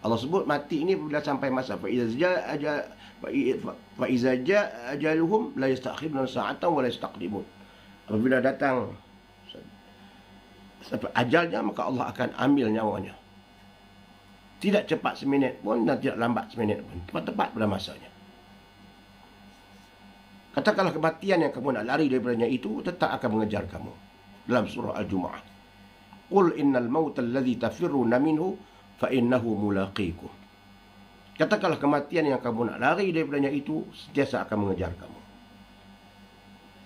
Allah sebut mati ini bila sampai masa. Fa iza jaa ajaluhum la yastakhiruna sa'atan wa la yastaqdimun. Apabila datang sampai ajalnya, maka Allah akan ambil nyawanya. Tidak cepat seminit pun dan tidak lambat seminit pun. Tepat-tepat pada masanya. Katakanlah kematian yang kamu nak lari daripadanya itu tetap akan mengejar kamu. Dalam surah Al-Jumu'ah. Qul innal mauta alladhi tafirruna minhu fa innahu mulaqikum. Katakanlah kematian yang kamu nak lari daripadanya itu sentiasa akan mengejar kamu.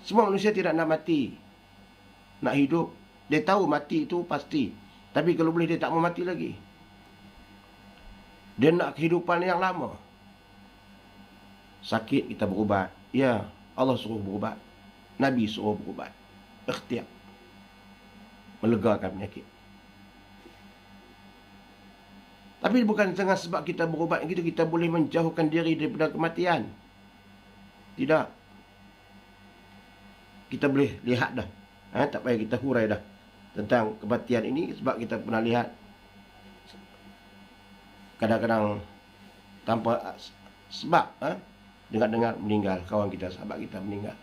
Semua manusia tidak nak mati, nak hidup. Dia tahu mati itu pasti, tapi kalau boleh dia tak mau mati lagi. Dia nak kehidupan yang lama. Sakit kita berubat. Ya, Allah suruh berubat. Nabi suruh berubat. Ikhtiar. Melegakan penyakit. Tapi bukan dengan sebab kita berubat gitu kita boleh menjauhkan diri daripada kematian. Tidak. Kita boleh lihat dah. Tak payah kita hurai dah tentang kematian ini sebab kita pernah lihat kadang-kadang tanpa sebab dengar-dengar meninggal kawan kita, sahabat kita meninggal.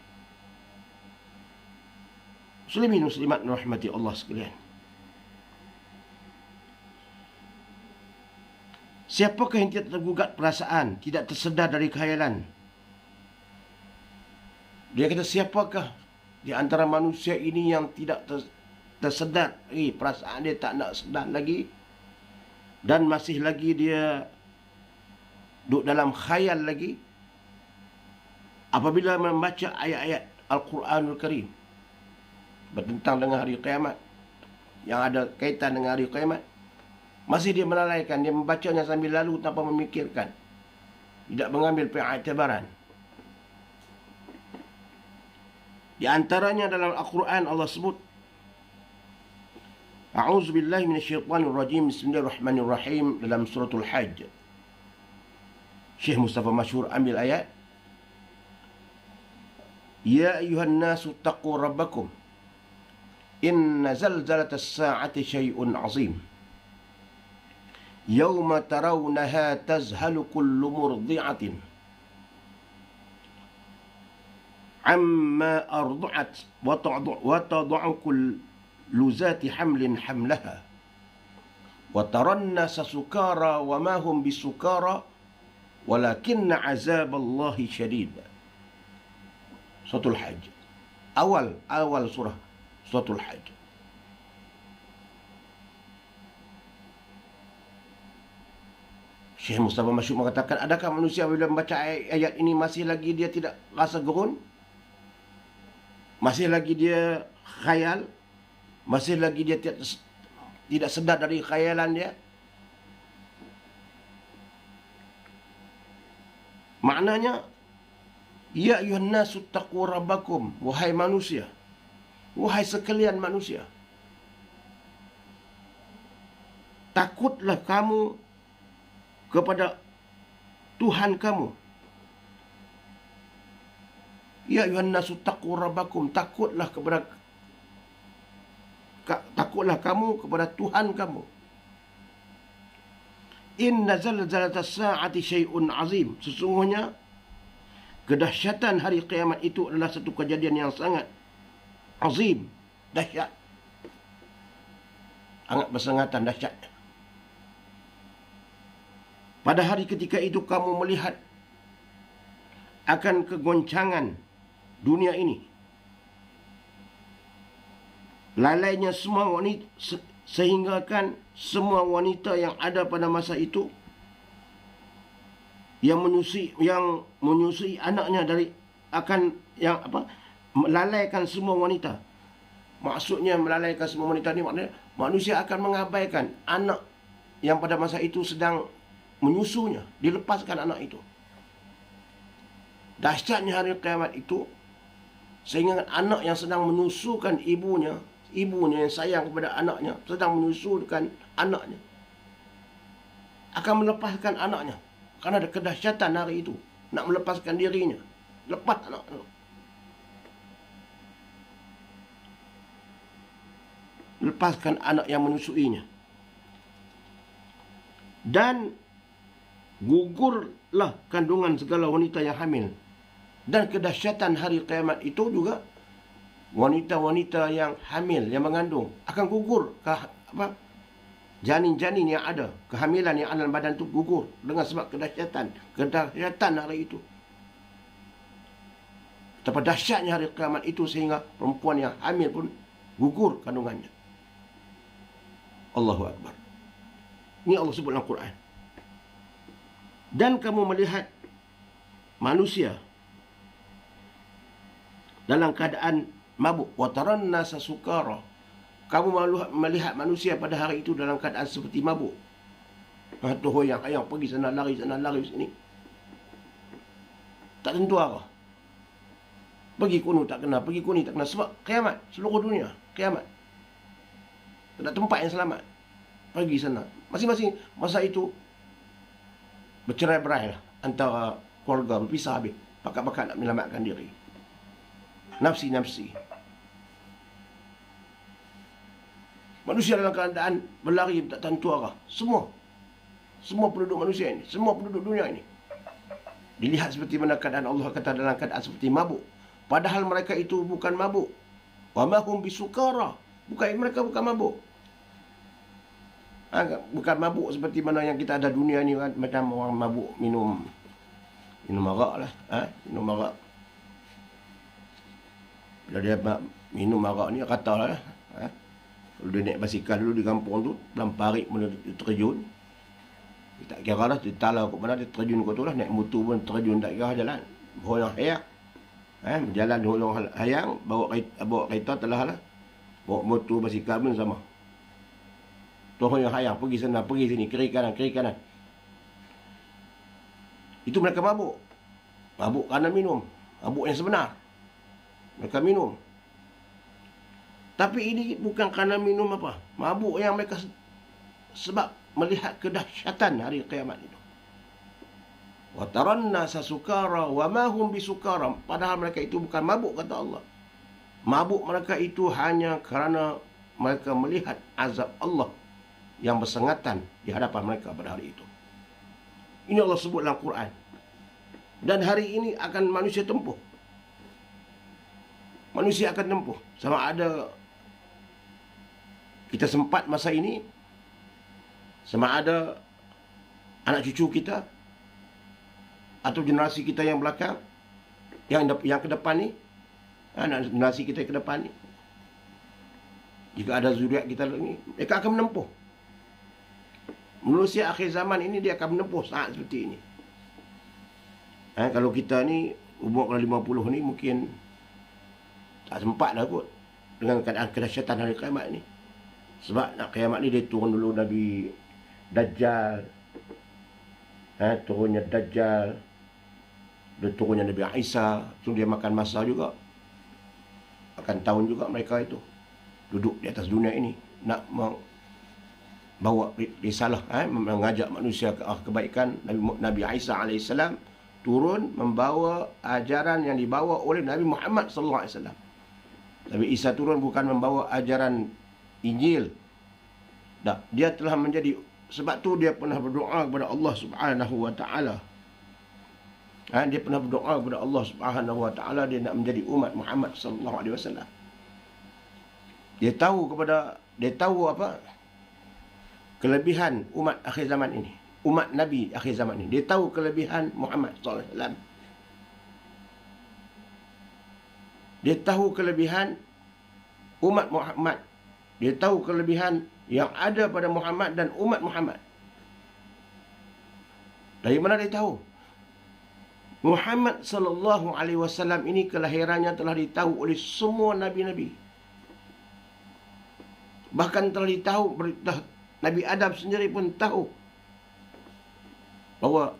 Muslimin muslimat rahmati Allah sekalian. Siapakah yang tidak tergugat perasaan, tidak tersedar dari khayalan? Dia kata siapakah di antara manusia ini yang tidak tersedar perasaan dia, tak nak sedar lagi, dan masih lagi dia duduk dalam khayal lagi apabila membaca ayat-ayat Al-Quranul Karim bertentang dengan hari kiamat, yang ada kaitan dengan hari kiamat, masih dia melalaikan, dia membacanya sambil lalu tanpa memikirkan, tidak mengambil pengiktibaran. Di antaranya dalam Al-Quran Allah sebut, A'udzubillahi minasyaitanirrajim, Bismillahirrahmanirrahim, dalam suratul Hajj. Syekh Mustafa Masyhur ambil ayat, Ya ayuhan nasu taqu rabbakum, Inna zalzalatas sa'ati syai'un azim. Yawma tarawnaha tazhalu kullu murdi'atin amma ardu'at wa tad'u kullu zati hamlin hamlaha wa taran nasa sukara wa ma hum bisukara walakinna azaballahi syadid. Suratul Hajj. Awal surah Suratul Hajj. Syekh Mustafa Masyhur mengatakan, adakah manusia bila membaca ayat ini masih lagi dia tidak rasa gerun? Masih lagi dia khayal? Masih lagi dia tidak sedar dari khayalan dia? Maknanya, Ya ayuhan nasu taqu rabbakum, wahai manusia, wahai sekalian manusia, takutlah kamu kepada Tuhan kamu. Ya ayuhan nasu taqu rabbakum, takutlah kamu kepada Tuhan kamu. Inna zalzalatas sa'ati syai'un azim, sesungguhnya kedahsyatan hari kiamat itu adalah satu kejadian yang sangat azim, dahsyat. Sangat bersengatan dahsyat. Pada hari ketika itu kamu melihat akan kegoncangan dunia ini. Lalainya semua wanita, sehinggakan semua wanita yang ada pada masa itu yang menyusui anaknya dari melalaikan semua wanita. Maksudnya melalaikan semua wanita ni maknanya manusia akan mengabaikan anak yang pada masa itu sedang menyusunya, dilepaskan anak itu. Dahsyatnya hari kiamat itu Sehingga anak yang sedang menyusukan ibunya yang sayang kepada anaknya, sedang menyusukan anaknya, akan melepaskan anaknya. Karena ada kedahsyatan hari itu. Nak melepaskan dirinya. Lepas anak. Lepaskan anak yang menyusuinya. Dan gugurlah kandungan segala wanita yang hamil. Dan kedahsyatan hari kiamat itu juga, wanita-wanita yang hamil, yang mengandung, akan gugur. Janin-janin yang ada, kehamilan yang ada dalam badan itu gugur dengan sebab kedahsyatan hari itu. Betapa dahsyatnya hari kiamat itu sehingga perempuan yang hamil pun gugur kandungannya. Allahu Akbar. Ini Allah sebut dalam Quran. Dan kamu melihat manusia dalam keadaan mabuk. Wa taran nasa sukara. Kamu melihat manusia pada hari itu dalam keadaan seperti mabuk. Hoyang ayang pergi sana lari sini. Tak tentu arah. Pergi kuno tak kena, pergi kuno tak kena. Sebab kiamat, seluruh dunia kiamat. Tak ada tempat yang selamat. Pergi sana. Masing-masing masa itu bercerai-berai lah antara keluarga, berpisah habis. Pakat-pakat nak menyelamatkan diri. Nafsi-nafsi. Manusia dalam keadaan berlari tak tentu arah. Semua penduduk manusia ini, semua penduduk dunia ini, dilihat seperti mana keadaan Allah kata dalam keadaan seperti mabuk. Padahal mereka itu bukan mabuk. Wa ma hum bisukara. Mereka bukan mabuk. Bukan mabuk seperti mana yang kita ada dunia ni kan, macam orang mabuk minum arak lah. Minum arak. Bila dia minum arak ni kata lah. Kalau dia naik basikal dulu di kampung tu, dalam parit pun dia terjun. Dia tak kira lah, dia talau ke mana, dia terjun ke tu lah. Naik motor pun terjun, tak kira jalan. Hoyang hayang. Berjalan hoyang hayang, bawa kereta telah lah. Bawa motor basikal pun sama. Tu hoyang hayang, pergi sana, pergi sini, kiri kanan. Itu mereka mabuk. Mabuk kerana minum. Mabuk yang sebenar. Mereka minum. Tapi ini bukan kerana minum apa. Mabuk yang mereka sebab melihat kedahsyatan hari kiamat itu. Wa taranna sasukara wa ma hum bisukara. Padahal mereka itu bukan mabuk, kata Allah. Mabuk mereka itu hanya kerana mereka melihat azab Allah yang bersengatan di hadapan mereka pada hari itu. Ini Allah sebut dalam Quran. Dan hari ini akan manusia tempuh. Manusia akan tempuh. Sama ada kita sempat masa ini, sama ada anak cucu kita atau generasi kita yang belakang, yang ke depan ni, generasi kita yang ke depan ni, jika ada zuriat kita ni, mereka akan menempuh. Manusia akhir zaman ini dia akan menempuh saat seperti ini. Kalau kita ni umur kalau 50 ni mungkin tak sempat lah kot dengan keadaan kedahsyatan hari kiamat ni. Sebab nak kiamat ni dia turun dulu Nabi Dajjal. Turunnya Dajjal. Dia turunnya Nabi Isa. So dia makan masa juga. Akan tahun juga mereka itu duduk di atas dunia ini. Nak bawa risalah. Mengajak manusia ke arah kebaikan. Nabi Isa AS turun membawa ajaran yang dibawa oleh Nabi Muhammad SAW. Nabi Isa turun bukan membawa ajaran Injil. Dia telah menjadi, sebab tu dia pernah berdoa kepada Allah Subhanahu wa taala. Dia pernah berdoa kepada Allah Subhanahu wa taala dia nak menjadi umat Muhammad sallallahu alaihi wasallam. Dia tahu apa? Kelebihan umat akhir zaman ini. Umat Nabi akhir zaman ini. Dia tahu kelebihan Muhammad sallallahu alaihi wasallam. Dia tahu kelebihan umat Muhammad. Dia tahu kelebihan yang ada pada Muhammad dan umat Muhammad. Dari mana dia tahu? Muhammad sallallahu alaihi wasallam ini kelahirannya telah ditahu oleh semua nabi-nabi. Bahkan telah ditahu, Nabi Adam sendiri pun tahu bahawa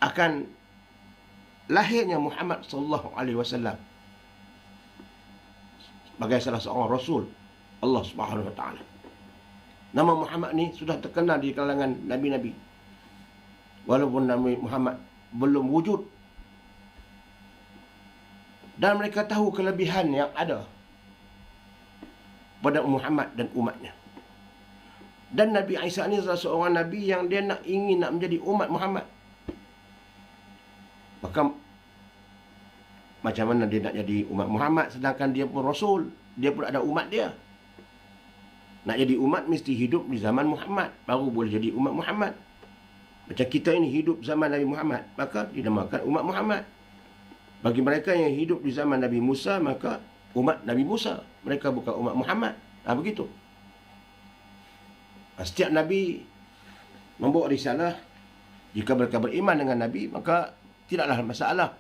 akan lahirnya Muhammad sallallahu alaihi wasallam sebagai salah seorang rasul Allah Subhanahu wa taala. Nama Muhammad ni sudah terkenal di kalangan nabi-nabi. Walaupun Nabi Muhammad belum wujud. Dan mereka tahu kelebihan yang ada pada Muhammad dan umatnya. Dan Nabi Isa ni salah seorang nabi yang dia ingin menjadi umat Muhammad. Maka macam mana dia nak jadi umat Muhammad sedangkan dia pun rasul, dia pun ada umat dia. Nak jadi umat mesti hidup di zaman Muhammad, baru boleh jadi umat Muhammad. Macam kita ini hidup zaman Nabi Muhammad, maka dinamakan umat Muhammad. Bagi mereka yang hidup di zaman Nabi Musa, maka umat Nabi Musa. Mereka bukan umat Muhammad. Begitu. Setiap Nabi membawa risalah. Jika mereka beriman dengan Nabi, maka tidaklah masalah.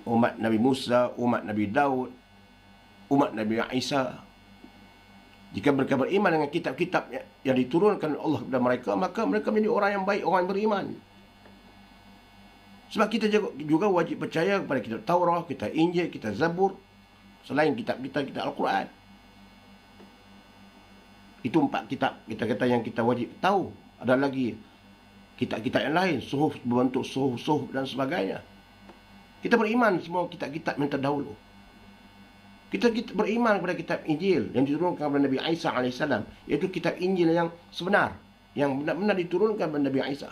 Umat Nabi Musa, umat Nabi Daud, umat Nabi Isa. Jika mereka beriman dengan kitab-kitab yang diturunkan oleh Allah kepada mereka, maka mereka menjadi orang yang baik, orang yang beriman. Sebab kita juga wajib percaya kepada kitab Taurat, kitab Injil, kitab Zabur, selain kitab-kitab Al-Quran. Itu 4 kitab kita kata yang kita wajib tahu. Ada lagi kitab-kitab yang lain, suhuf berbentuk suhuf dan sebagainya. Kita beriman semua kitab-kitab yang terdahulu. Kita beriman kepada kitab Injil yang diturunkan kepada Nabi Isa AS, iaitu kitab Injil yang sebenar, yang benar-benar diturunkan kepada Nabi Isa.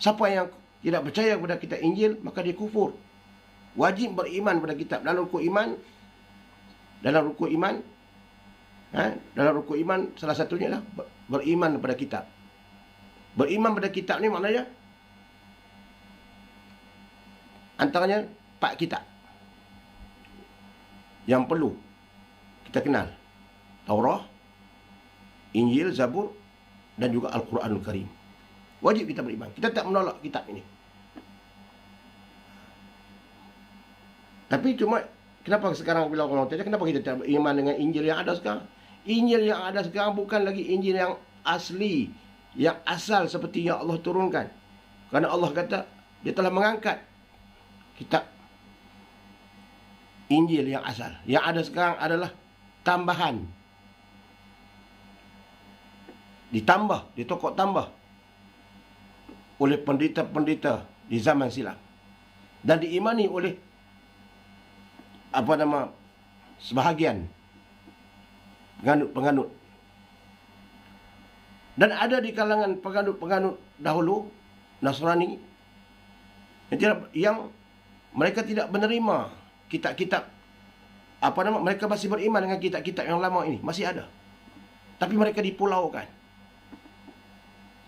Siapa yang tidak percaya kepada kitab Injil, maka dia kufur. Wajib beriman kepada kitab. Dalam rukun iman salah satunya adalah beriman kepada kitab. Beriman pada kitab ni maknanya antaranya 4 kitab yang perlu kita kenal. Taurat, Injil, Zabur dan juga Al-Quranul Karim. Wajib kita beriman. Kita tak menolak kitab ini. Tapi cuma kenapa sekarang bila orang tanya, kenapa kita tak beriman dengan Injil yang ada sekarang? Injil yang ada sekarang bukan lagi Injil yang asli, yang asal seperti yang Allah turunkan. Kerana Allah kata dia telah mengangkat kitab Injil yang asal. Yang ada sekarang adalah tambahan. Ditambah, ditokok tambah oleh pendeta-pendeta di zaman silam. Dan diimani oleh sebahagian penganut-penganut. Dan ada di kalangan penganut dahulu Nasrani yang mereka tidak menerima kitab-kitab mereka masih beriman dengan kitab-kitab yang lama ini, masih ada. Tapi mereka dipulaukan.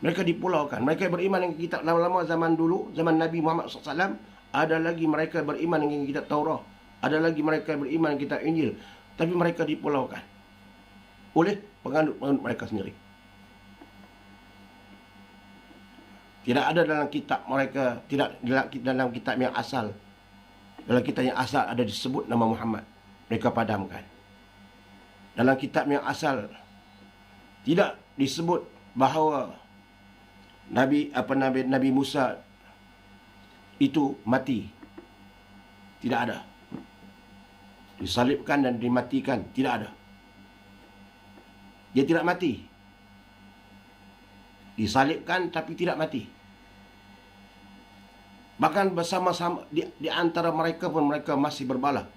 Mereka beriman dengan kitab lama-lama zaman dulu, zaman Nabi Muhammad SAW. Ada lagi mereka beriman dengan kitab Taurat. Ada lagi mereka beriman dengan kitab Injil. Tapi mereka dipulaukan oleh penganut-penganut mereka sendiri. Tidak ada dalam kitab mereka, tidak dalam kitab yang asal. Dalam kitab yang asal ada disebut nama Muhammad. Mereka padamkan. Dalam kitab yang asal tidak disebut bahawa Nabi Musa itu mati. Tidak ada. Disalibkan dan dimatikan. Tidak ada. Dia tidak mati. Disalibkan tapi tidak mati. Bahkan bersama-sama di antara mereka pun mereka masih berbalah.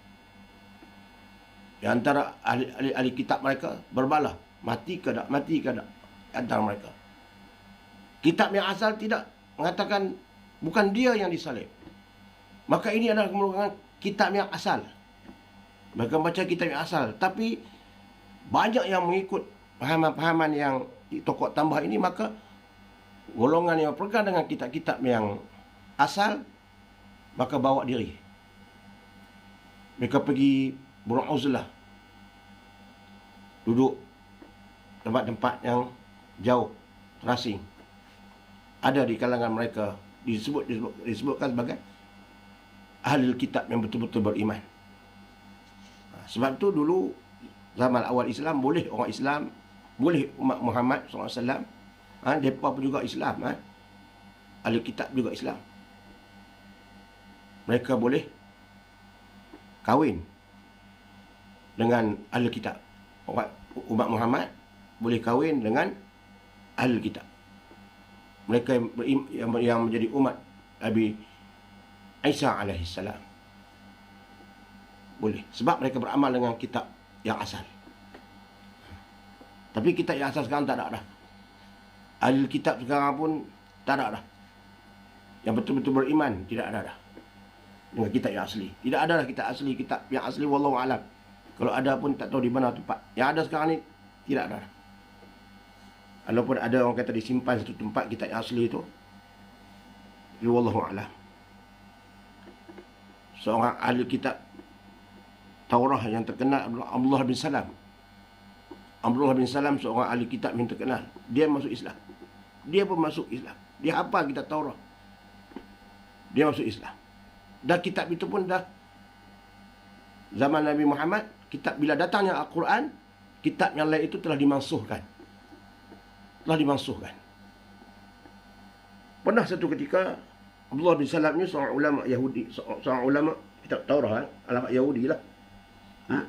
Di antara ahli kitab mereka berbalah. Mati ke tak, mati ke tak. Di antara mereka. Kitab yang asal tidak mengatakan bukan dia yang disalib. Maka ini adalah merupakan kitab yang asal. Mereka baca kitab yang asal. Tapi banyak yang mengikut pahaman-pahaman yang ditokok tambah ini, maka golongan yang pegang dengan kitab-kitab yang asal, maka bawa diri. Mereka pergi burung uzlah, duduk tempat-tempat yang jauh, terasing. Ada di kalangan mereka disebutkan sebagai ahli kitab yang betul-betul beriman. Sebab tu dulu zaman awal Islam, boleh orang Islam, boleh umat Muhammad SAW, mereka pun juga Islam, ahli kitab juga Islam. mereka boleh kahwin dengan ahli kitab. Umat Muhammad boleh kahwin dengan ahli kitab. Mereka yang menjadi umat Nabi Isa alaihissalam boleh, sebab mereka beramal dengan kitab yang asal. Tapi kitab yang asal sekarang tak ada dah. Ahli kitab sekarang pun tak ada dah. Yang betul-betul beriman tidak ada dah dengan kitab yang asli. Tidak ada dah kitab yang asli, wallahu alam. Kalau ada pun tak tahu di mana tempat. Yang ada sekarang ni tidak ada dah. Walaupun ada orang kata disimpan satu tempat kitab yang asli itu, wallahu alam. Seorang ahli kitab Taurah yang terkenal Abdullah bin Salam. Abdullah bin Salam seorang ahli kitab yang terkenal. Dia masuk Islam. Dia pun masuk Islam. Dia hafal kitab Taurah. Dia masuk Islam. Dah kitab itu pun dah zaman Nabi Muhammad, kitab bila datangnya Al-Quran, kitab yang lain itu telah dimansuhkan. Pernah satu ketika Abdullah bin Salam ni seorang ulama Yahudi, seorang ulama kitab Taurah, ulama Yahudi lah.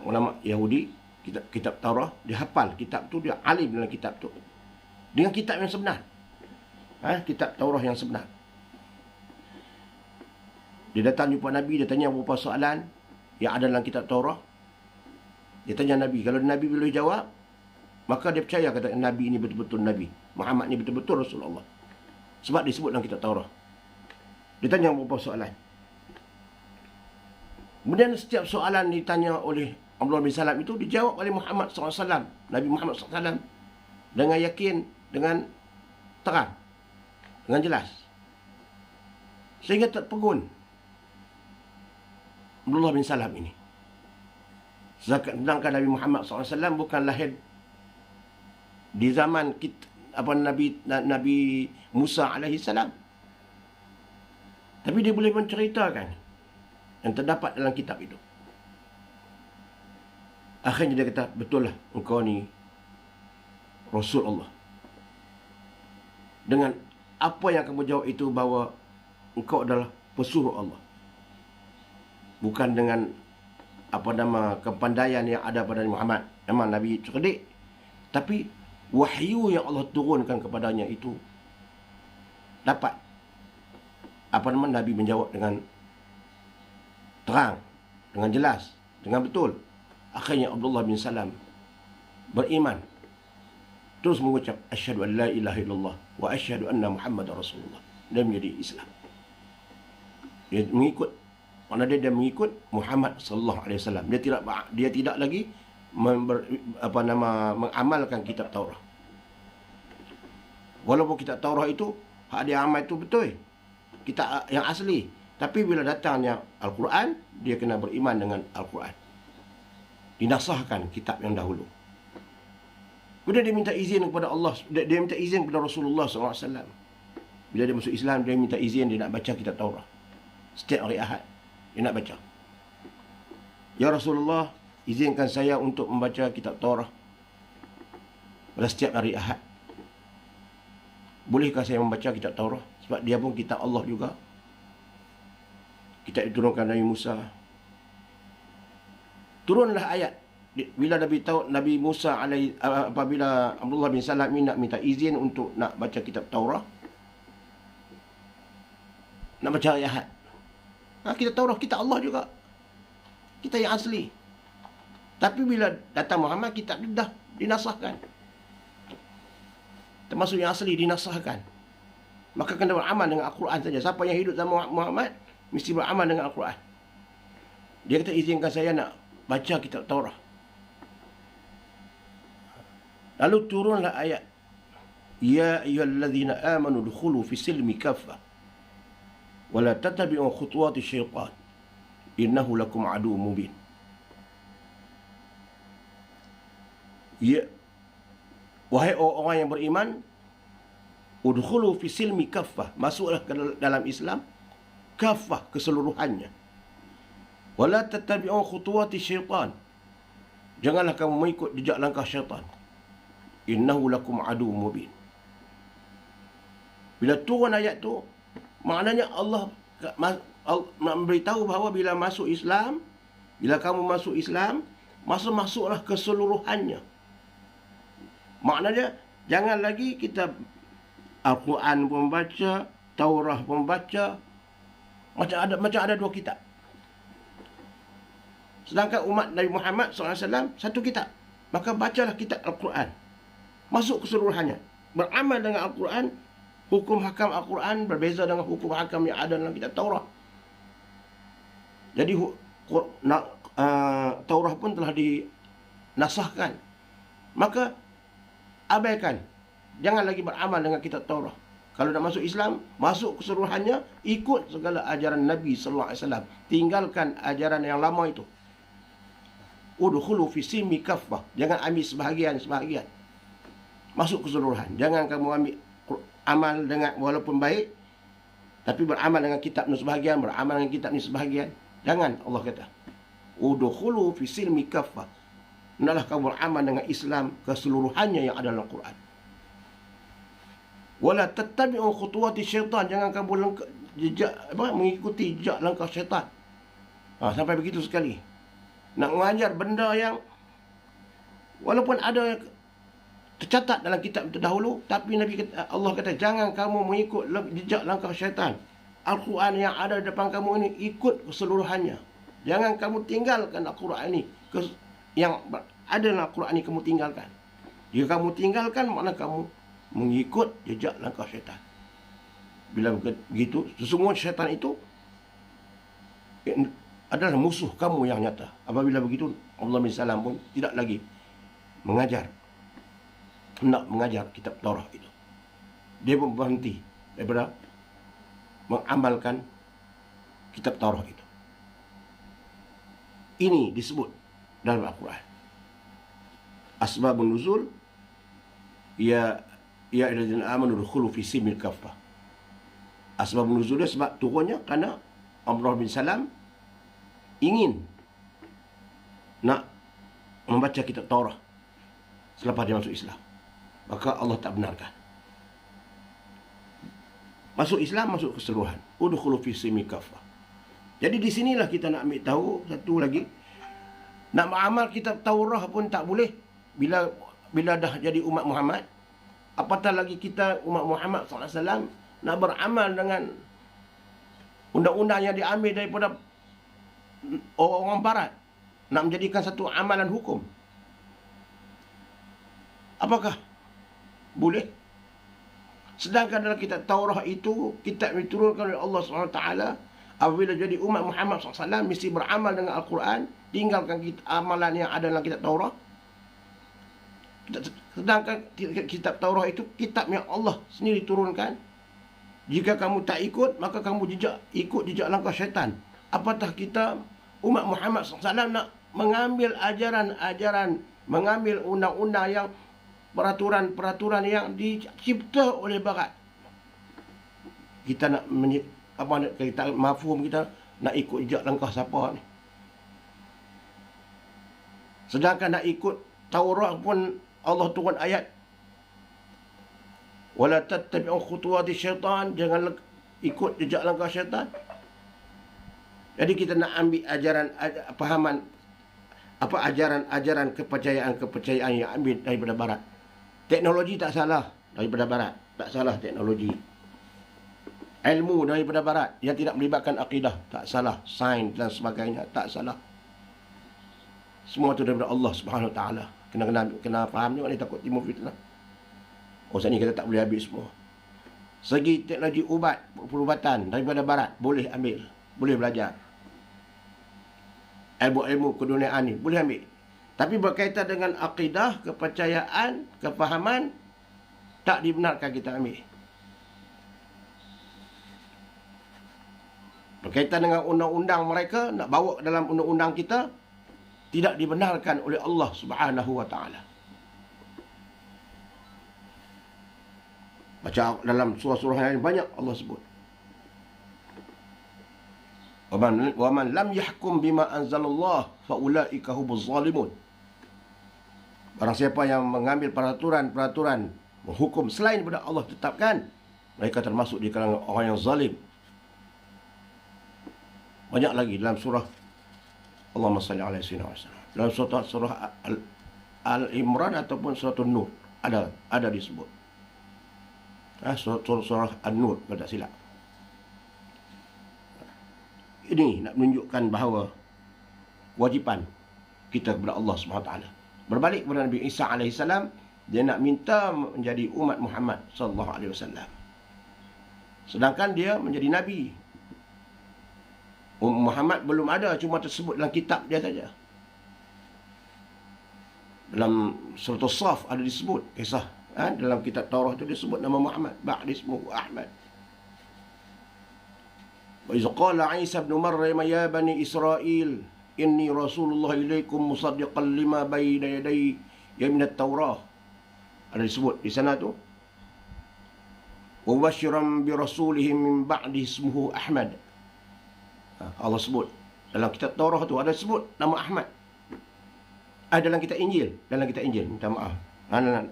Ulama Yahudi, kitab Taurah, dia hafal kitab tu, dia alim dalam kitab tu. Dengan kitab yang sebenar. Kitab Taurah yang sebenar. Dia datang jumpa Nabi, dia tanya beberapa soalan yang ada dalam kitab Taurah. Dia tanya Nabi, kalau Nabi boleh jawab, maka dia percaya kata Nabi ini betul-betul Nabi. Muhammad ni betul-betul Rasulullah. Sebab disebut dalam kitab Taurah. Dia tanya beberapa soalan. Kemudian setiap soalan ditanya oleh Abdullah bin Salam itu dijawab oleh Muhammad SAW. Nabi Muhammad SAW. Dengan yakin, dengan terang, dengan jelas. Sehingga terpegun Abdullah bin Salam ini. Sedangkan Nabi Muhammad SAW bukan lahir di zaman Nabi Musa alaihissalam. Tapi dia boleh menceritakan yang terdapat dalam kitab itu. Akhirnya dia kata, betul lah engkau ni Rasul Allah. Dengan apa yang kamu jawab itu bahawa engkau adalah pesuruh Allah. Bukan dengan kepandaian yang ada pada Muhammad. Memang Nabi cerdik. Tapi wahyu yang Allah turunkan kepadanya itu dapat Nabi menjawab dengan terang, dengan jelas, dengan betul. Akhirnya Abdullah bin Salam beriman, terus mengucap asyhadu an la ilaha illallah wa asyhadu anna Muhammadar Rasulullah. Dia menjadi Islam. Dia mengikut, dia mengikut Muhammad sallallahu alaihi wasallam. Dia tidak lagi mengamalkan kitab Taurah. Walaupun kitab Taurah itu hak dia amal itu betul, kitab yang asli. Tapi bila datangnya Al-Quran, dia kena beriman dengan Al-Quran. Dinasahkan kitab yang dahulu. Kemudian dia minta izin kepada Allah, dia minta izin kepada Rasulullah SAW. Bila dia masuk Islam, dia minta izin, dia nak baca kitab Taurah. Setiap hari Ahad, dia nak baca. Ya Rasulullah, izinkan saya untuk membaca kitab Taurah pada setiap hari Ahad. Bolehkah saya membaca kitab Taurah? Sebab dia pun kitab Allah juga. Kitab diturunkan Nabi Musa. Turunlah ayat. Bila Nabi Musa apabila Abdullah bin Salam nak minta izin untuk nak baca kitab Taurah, nak baca ayat. Kitab Taurah, kitab Allah juga. Kitab yang asli. Tapi bila datang Muhammad, kitab itu dah dinasahkan. Termasuk yang asli dinasahkan. Maka kena beramal dengan Al-Quran saja. Siapa yang hidup zaman Muhammad mesti beramal dengan Al-Quran. Dia kata, izinkan saya nak baca kitab Taurah. Lalu turunlah ayat, ya ayyuhallazina amanu dukhulu fi silmi kaffah wa la tattabi'u khutuwati syaitan innahu lakum adu mubin. Ya, wahai orang yang beriman, udkhulu fi silmi kaffah, masuklah ke dalam Islam kaffah, keseluruhannya. Wala tattabi'u khutuwati syaitan, janganlah kamu mengikut jejak langkah syaitan. Innahu lakum adu mubin. Bila turun ayat tu, maknanya Allah memberitahu bahawa bila masuk Islam, bila kamu masuk Islam, masuklah keseluruhannya. Maknanya, jangan lagi kita Al-Quran pun baca, Taurah pun baca, macam ada dua kitab. Sedangkan umat Nabi Muhammad SAW satu kitab. Maka bacalah kitab Al-Quran, masuk keseluruhannya, beramal dengan Al-Quran. Hukum hakam Al-Quran berbeza dengan hukum hakam yang ada dalam kitab Taurah. Jadi Taurah pun telah dinasahkan. Maka abaikan, jangan lagi beramal dengan kitab Taurah. Kalau nak masuk Islam, masuk keseluruhannya, ikut segala ajaran Nabi sallallahu alaihi wasallam. Tinggalkan ajaran yang lama itu. Udkhulu fi silmi kaffah. Jangan ambil sebahagian. Masuk keseluruhan. Jangan kamu ambil amal dengan walaupun baik, tapi beramal dengan kitab ni sebahagian, beramal dengan kitab ni sebahagian. Jangan, Allah kata. Udkhulu fi silmi kaffah. Hendaklah kamu beramal dengan Islam keseluruhannya yang ada dalam Quran. Wala tattabi'u khutuwati syaitan. Jangan kamu mengikuti jejak langkah syaitan. Sampai begitu sekali. Nak mengajar benda yang walaupun ada yang tercatat dalam kitab terdahulu, tapi Allah kata jangan kamu mengikut jejak langkah syaitan. Al-Quran yang ada di depan kamu ini, ikut keseluruhannya. Jangan kamu tinggalkan Al-Quran ini. Yang ada dalam Al-Quran ini kamu tinggalkan. Jika kamu tinggalkan, maknanya kamu mengikut jejak langkah syaitan. Bila begitu, sesungguhnya syaitan itu adalah musuh kamu yang nyata. Apabila begitu, Allah SWT pun tidak lagi hendak mengajar kitab Taurah itu. Dia pun berhenti daripada mengamalkan kitab Taurah itu. Ini disebut dalam Al-Quran. Asbabun nuzul, ya ayyuhallazina amanu udkhulu fi silmil kaffah. Asbabun nuzul dia sebab turunnya kerana Abdullah bin Salam ingin nak membaca kitab Taurah selepas dia masuk Islam. Maka Allah tak benarkan. Masuk Islam, masuk keseluruhan. Udkhulu fi silmi kaffah. Jadi di sinilah kita nak ambil tahu satu lagi. Nak beramal kitab Taurah pun tak boleh bila dah jadi umat Muhammad. Apatah lagi kita umat Muhammad SAW nak beramal dengan undang-undang yang diambil daripada orang barat, nak menjadikan satu amalan hukum. Apakah boleh? Sedangkan dalam kitab Taurah itu, kitab yang diturunkan oleh Allah SWT, apabila jadi umat Muhammad SAW, mesti beramal dengan Al-Quran, tinggalkan amalan yang ada dalam kitab Taurah. Sedangkan kitab Taurah itu kitab yang Allah sendiri turunkan. Jika kamu tak ikut, maka kamu ikut jejak langkah syaitan. Apatah kita umat Muhammad SAW nak mengambil ajaran-ajaran, mengambil undang-undang yang peraturan-peraturan yang dicipta oleh barat. Kita nak kita mafhum, kita nak ikut jejak langkah siapa ni. Sedangkan nak ikut Taurat pun Allah turun ayat, wala tattabi'u khutuwati syaitan, jangan ikut jejak langkah syaitan. Jadi kita nak ambil ajaran kepercayaan yang ambil daripada barat. Teknologi tak salah daripada barat, tak salah teknologi. Ilmu daripada barat yang tidak melibatkan akidah, tak salah. Sains dan sebagainya, tak salah. Semua itu daripada Allah Subhanahu Wa Taala. Kena faham ni, takut timbul fitnah. Saat ni kita tak boleh ambil semua. Segi teknologi perubatan daripada barat, boleh ambil, boleh belajar. Ilmu keduniaan ni boleh ambil. Tapi berkaitan dengan akidah, kepercayaan, kefahaman, tak dibenarkan kita ambil. Berkaitan dengan undang-undang mereka, nak bawa dalam undang-undang kita, tidak dibenarkan oleh Allah Subhanahu Wa Taala. Baca dalam surah-surah yang banyak Allah sebut. Wa man lam yahkum bima anzalallah fa ulaika humuz zalimun. Barang siapa yang mengambil peraturan-peraturan menghukum selain daripada Allah tetapkan, mereka termasuk di kalangan orang yang zalim. Banyak lagi dalam surah Allahumma salli ala sayyidina Muhammad. Dalam surah Al-Imran ataupun surah An-Nur ada disebut. Surah An-Nur kalau tak silap. Ini nak menunjukkan bahawa kewajipan kita kepada Allah SWT. Berbalik kepada Nabi Isa AS, dia nak minta menjadi umat Muhammad SAW. Sedangkan dia menjadi Nabi. Muhammad belum ada, cuma tersebut dalam kitab dia saja. Dalam surah As-Saff ada disebut kisah. Dalam kitab Taurat itu disebut nama Muhammad. Ba'di ismuhu Ahmad. Wa iz qala Isa ibn Maryam ya bani Israel inni rasulullah ilaikum musaddiqan lima bayna yadayya min at-Taurah. Ada disebut di sana tu. Wa basyiran bi rasulihim min ba'di ismuhu Ahmad. Allah sebut dalam kitab Taurat tu ada sebut nama Ahmad. Dalam kitab Injil, minta maaf. Dalam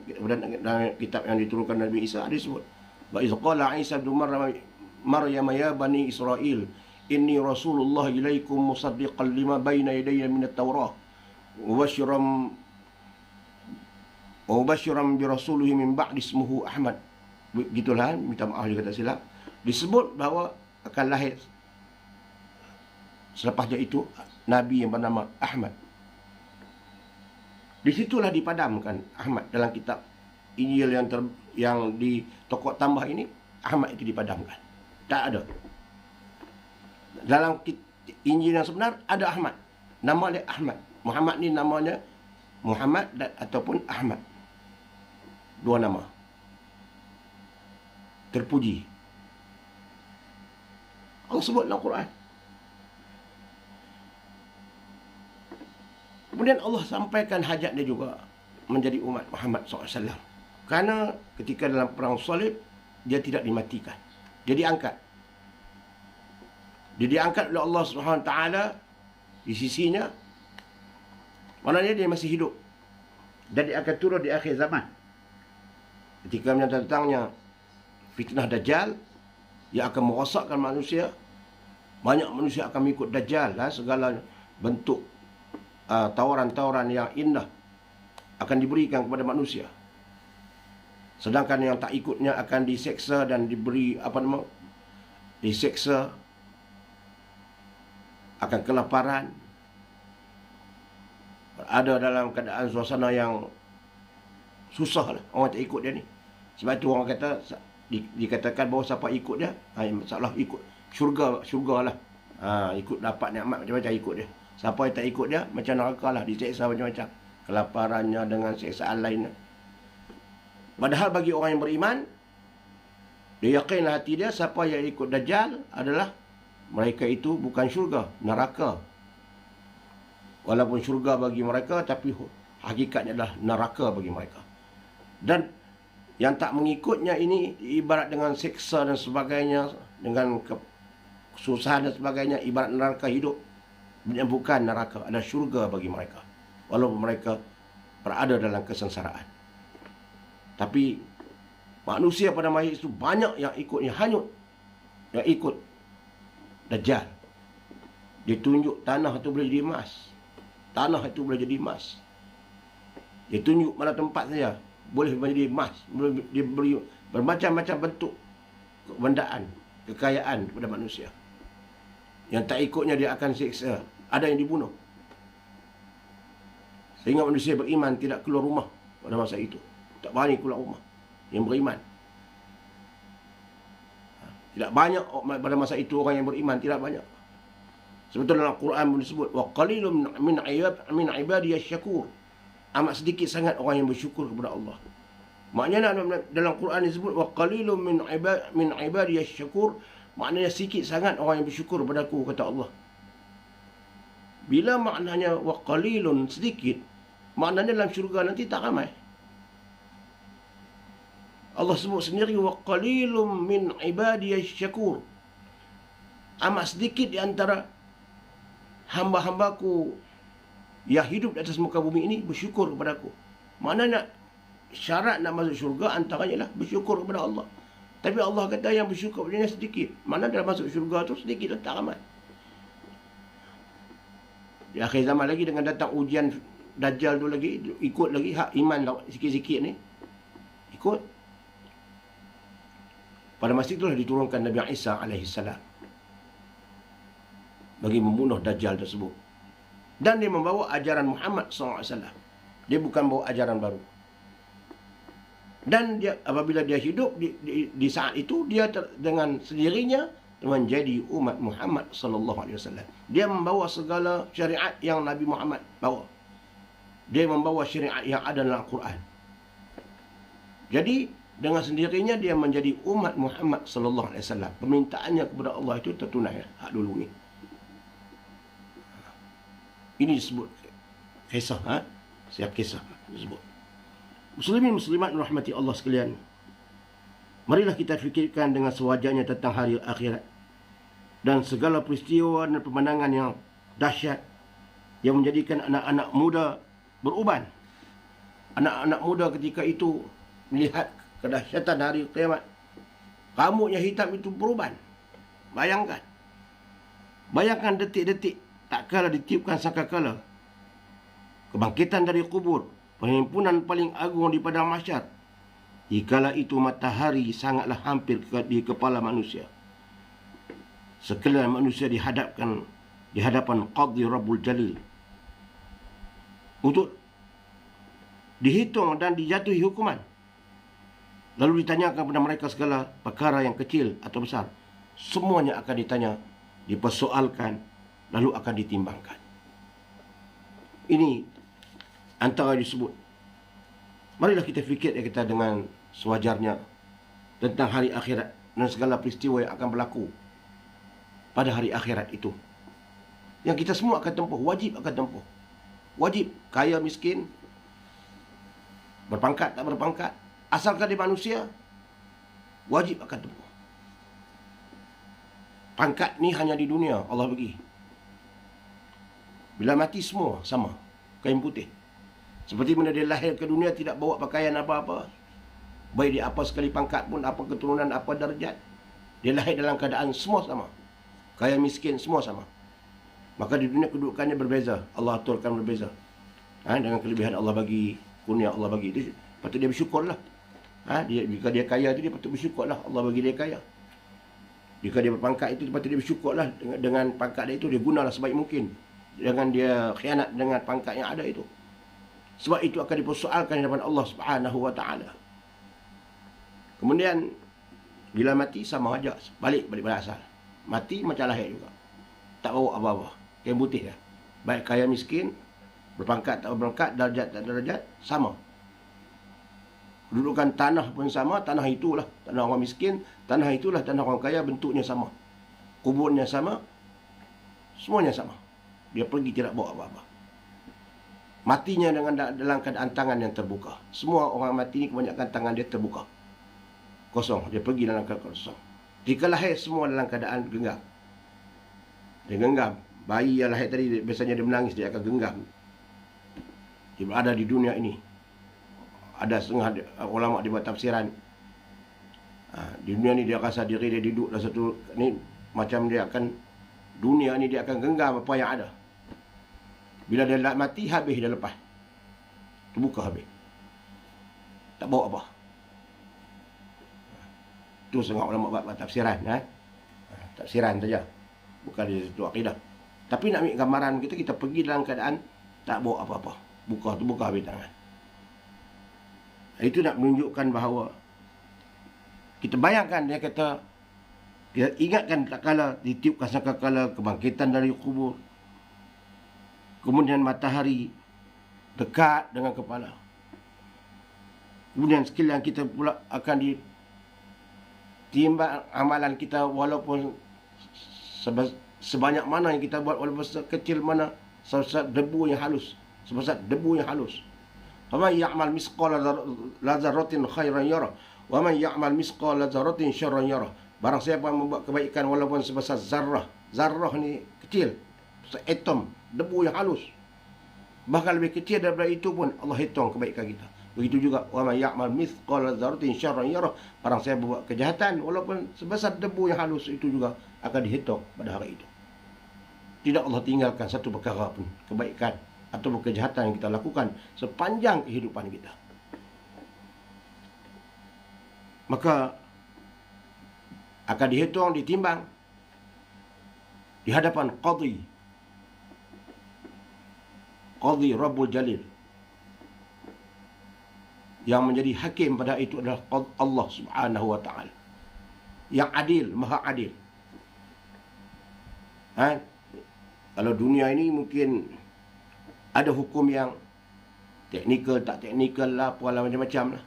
kitab yang diturunkan Nabi Isa ada disebut. Wa iz qala Isa ibn Maryam ya bani Israel inni rasulullah ilaikum musaddiqan lima bayna yadayya min at-Taurah wa basyiran bi rasulihi min ba'di ismuhu Ahmad. Begitulah, minta maaf jika tak silap. Disebut bahawa akan lahir selepasnya itu Nabi yang bernama Ahmad. Di situlah dipadamkan Ahmad dalam kitab Injil yang di tokok tambah ini. Ahmad itu dipadamkan. Tak ada. Dalam Injil yang sebenar ada Ahmad. Nama dia Ahmad. Muhammad ni namanya Muhammad ataupun Ahmad. Dua nama. Terpuji. Allah sebut dalam Quran. Kemudian Allah sampaikan hajat dia juga menjadi umat Muhammad SAW. Kerana ketika dalam perang salib, dia tidak dimatikan. Dia diangkat. Dia diangkat oleh Allah SWT di sisinya. Maknanya dia masih hidup. Dan dia akan turun di akhir zaman. Ketika datangnya fitnah Dajjal, yang akan merosakkan manusia. Banyak manusia akan mengikut Dajjal. Segala bentuk tawaran-tawaran yang indah akan diberikan kepada manusia. Sedangkan yang tak ikutnya akan diseksa dan diberi diseksa, akan kelaparan, ada dalam keadaan suasana yang susah lah orang tak ikut dia ni. Sebab tu orang kata, dikatakan bahawa siapa ikut dia, masalah ikut syurga lah. Ikut dapat nikmat macam-macam ikut dia. Siapa yang tak ikut dia, macam neraka lah, diseksa macam-macam. Kelaparannya dengan seksaan lainnya. Padahal bagi orang yang beriman, dia yakinlah hati dia, siapa yang ikut Dajjal adalah mereka itu bukan syurga, neraka. Walaupun syurga bagi mereka, tapi hakikatnya adalah neraka bagi mereka. Dan yang tak mengikutnya ini ibarat dengan seksa dan sebagainya, dengan kesusahan dan sebagainya, ibarat neraka hidup. Bukan neraka, ada syurga bagi mereka. Walaupun mereka berada dalam kesengsaraan. Tapi manusia pada masa itu banyak yang ikutnya, hanyut. Yang ikut Dajjal. Dia tunjuk tanah itu boleh jadi emas. Tanah itu boleh jadi emas. Dia tunjuk mana tempat saja boleh menjadi emas. Dia beri bermacam-macam bentuk kebendaan, kekayaan kepada manusia. Yang tak ikutnya dia akan siksa. Ada yang dibunuh. Sehingga manusia beriman tidak keluar rumah pada masa itu. Tak berani keluar rumah. Yang beriman. Tidak banyak pada masa itu orang yang beriman. Tidak banyak. Sebetulnya dalam Quran pun disebut. Wa qalilun min ibadiyas syakur. Amat sedikit sangat orang yang bersyukur kepada Allah. Maknanya dalam Quran disebut. Wa qalilun min ibadiyas syakur. Maknanya sikit sangat orang yang bersyukur kepada aku, kata Allah. Bila maknanya wa qalilun, sedikit, maknanya dalam syurga nanti tak ramai. Allah sebut sendiri wa qalilun min ibadiyas syakur. Amat sedikit di antara hamba-hambaku yang hidup di atas muka bumi ini bersyukur kepada aku. Maknanya syarat nak masuk syurga antaranya lah bersyukur kepada Allah. Tapi Allah kata yang bersyukur padanya sedikit. Mana dalam masuk syurga tu sedikit dan tak ramai. Di akhir zaman lagi dengan datang ujian Dajjal tu lagi, ikut lagi hak iman sikit-sikit ni. Ikut. Pada masa itulah diturunkan Nabi Isa alaihissalam bagi membunuh Dajjal tersebut. Dan dia membawa ajaran Muhammad SAW. Dia bukan bawa ajaran baru. Dan dia apabila dia hidup di saat itu, dia dengan sendirinya menjadi umat Muhammad SAW. Dia membawa segala syariat yang Nabi Muhammad bawa. Dia membawa syariat yang ada dalam Al-Quran. Jadi dengan sendirinya dia menjadi umat Muhammad SAW. Permintaannya kepada Allah itu tertunai hak dulu ni. Ini disebut kisah, siap kisah disebut. Muslimin muslimat rahmati Allah sekalian. Marilah kita fikirkan dengan sewajarnya tentang hari akhirat dan segala peristiwa dan pemandangan yang dahsyat yang menjadikan anak-anak muda beruban. Anak-anak muda ketika itu melihat kedahsyatan hari kiamat. Rambutnya hitam itu beruban. Bayangkan. Bayangkan detik-detik tak kala ditiupkan sangkakala kebangkitan dari kubur, penghimpunan paling agung di padang mahsyar. Dikala itu matahari sangatlah hampir di kepala manusia. Sekalian manusia di hadapan Qadhi Rabbul Jalil untuk dihitung dan dijatuhi hukuman. Lalu ditanyakan kepada mereka segala perkara yang kecil atau besar. Semuanya akan ditanya, dipersoalkan, lalu akan ditimbangkan. Ini antara disebut. Marilah kita fikir kita dengan sewajarnya tentang hari akhirat dan segala peristiwa yang akan berlaku pada hari akhirat itu. Yang kita semua akan tempuh, wajib akan tempuh. Wajib, kaya miskin, berpangkat tak berpangkat, asalkan dia manusia, wajib akan tempuh. Pangkat ni hanya di dunia Allah bagi. Bila mati semua sama, kain putih. Seperti mana dia lahir ke dunia tidak bawa pakaian apa-apa. Baik dia apa sekali pangkat pun, apa keturunan, apa darjat. Dia lahir dalam keadaan semua sama. Kaya miskin semua sama. Maka di dunia kedudukannya berbeza. Allah aturkan berbeza. Dengan kelebihan Allah bagi, kurnia Allah bagi. Dia, patut dia bersyukurlah. Jika dia kaya itu, dia patut bersyukurlah. Allah bagi dia kaya. Jika dia berpangkat itu, patut dia bersyukurlah. Dengan pangkat dia itu, dia gunalah sebaik mungkin. Jangan dia khianat dengan pangkat yang ada itu. Sebab itu akan dipersoalkan di hadapan Allah Subhanahu wa taala. Kemudian bila mati sama aja, balik pada asal. Mati macam lahir juga. Tak bawa apa-apa. Kain putih ya. Baik kaya miskin, berpangkat tak berpangkat, darjat tak darjat, sama. Kedudukan tanah pun sama, tanah itulah tanah orang miskin, tanah itulah tanah orang kaya, bentuknya sama. Kuburnya sama, semuanya sama. Dia pergi tidak bawa apa-apa. Matinya dalam keadaan tangan yang terbuka. Semua orang mati ni kebanyakan tangan dia terbuka. Kosong. Dia pergi dalam keadaan kosong. Jika lahir semua dalam keadaan genggam. Dia genggam. Bayi yang lahir tadi biasanya dia menangis, dia akan genggam. Dia berada di dunia ini. Ada setengah ulama dibuat tafsiran. Di dunia ni dia rasa diri dia duduk dalam satu ni macam dia akan, dunia ni dia akan genggam apa yang ada. Bila dia nak mati, habis dia lepas. Terbuka habis. Tak bawa apa. Itu setengah ulama buat tafsiran. Tafsiran saja. Bukan di situ akidah. Tapi nak ambil gambaran kita pergi dalam keadaan tak bawa apa-apa. Terbuka habis tangan. Itu nak menunjukkan bahawa kita bayangkan, dia kata, kita ingatkan tak kala ditiupkan sangkakala kebangkitan dari kubur. Kemudian matahari dekat dengan kepala. Kemudian sekalian kita pula akan ditimbang amalan kita, walaupun sebanyak mana yang kita buat, walaupun sekecil mana, sebesar debu yang halus. Faman ya'mal misqala dzarratin khairan yarah wa man ya'mal misqala dzarratin syarran yarah. Barang siapa yang membuat kebaikan walaupun sebesar zarrah. Zarrah ni kecil, atom, debu yang halus. Bahkan lebih kecil daripada itu pun Allah hitung kebaikan kita. Begitu juga wa man ya'mal misqala dzarratin syarran yarah. Barang siapa buat kejahatan walaupun sebesar debu yang halus, itu juga akan dihitung pada hari itu. Tidak Allah tinggalkan satu perkara pun, kebaikan atau kejahatan yang kita lakukan sepanjang kehidupan kita. Maka akan dihitung, ditimbang di hadapan Qadhi Rabbul Jalil. Yang menjadi hakim pada itu adalah Allah Subhanahu wa ta'ala, yang adil, maha adil. Kalau dunia ini mungkin ada hukum yang teknikal, tak teknikal lah, apalah macam-macam lah.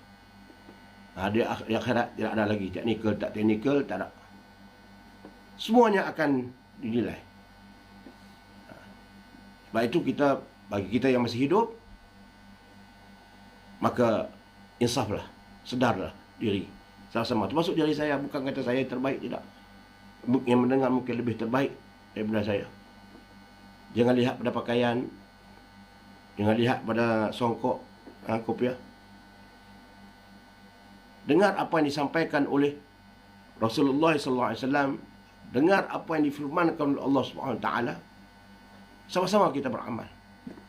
Di akhirat tidak ada lagi teknikal, tak teknikal, tak ada. Semuanya akan dinilai. Sebab itu bagi kita yang masih hidup, maka insaflah, sedarlah diri sama-sama. Termasuk diri saya, bukan kata saya terbaik, tidak. Yang mendengar mungkin lebih terbaik daripada saya. Jangan lihat pada pakaian, jangan lihat pada songkok, kopiah. Dengar apa yang disampaikan oleh Rasulullah SAW, dengar apa yang difirmankan oleh Allah SWT. Sama-sama kita beramal,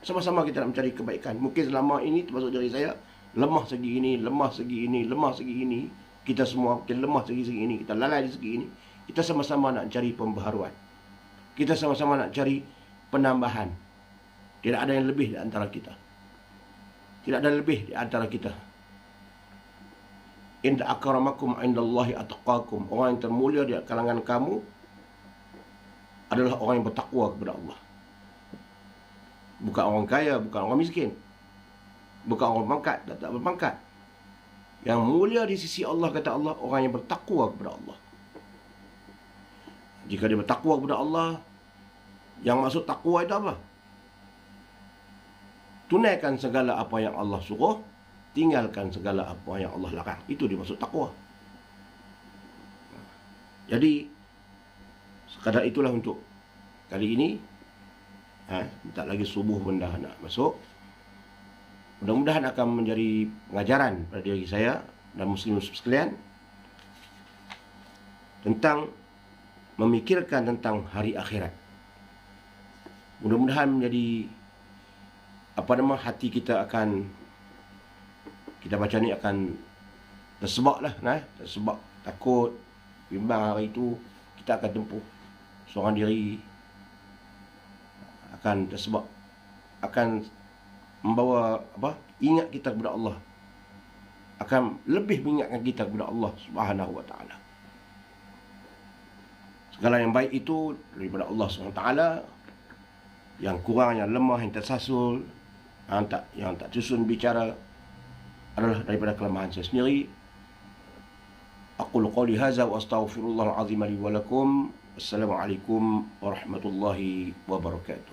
sama-sama kita nak mencari kebaikan. Mungkin selama ini termasuk diri saya lemah segi ini, lemah segi ini, lemah segi ini. Kita semua mungkin lemah segi ini, kita lalai di segi ini. Kita sama-sama nak cari pembaharuan, kita sama-sama nak cari penambahan. Tidak ada yang lebih di antara kita. Tidak ada lebih di antara kita. Inna akramakum indallahi atqakum. Orang yang termulia di kalangan kamu adalah orang yang bertakwa kepada Allah. Bukan orang kaya, bukan orang miskin, bukan orang pangkat, tak berpangkat. Yang mulia di sisi Allah, kata Allah, orang yang bertakwa kepada Allah. Jika dia bertakwa kepada Allah, yang maksud takwa itu apa? Tunaikan segala apa yang Allah suruh, tinggalkan segala apa yang Allah larang. Itu dia maksud takwa. Jadi sekadar itulah untuk kali ini. Tak lagi subuh benda nak masuk. Mudah-mudahan akan menjadi pengajaran pada diri saya dan muslim-muslim sekalian tentang memikirkan tentang hari akhirat. Mudah-mudahan menjadi hati kita akan, kita baca ni akan tersebab lah, tersebab takut, bimbang hari itu. Kita akan tempuh seorang diri, akan tersebab, akan membawa ingat kita kepada Allah, akan lebih mengingatkan kita kepada Allah Subhanahu wa ta'ala. Segala yang baik itu daripada Allah Subhanahu wa ta'ala. Yang kurang, yang lemah, yang tersasul, yang tak susun bicara adalah daripada kelemahan saya sendiri. Aqulu qawli hadza wa astaghfirullahal azim li wa lakum. Assalamualaikum warahmatullahi wabarakatuh.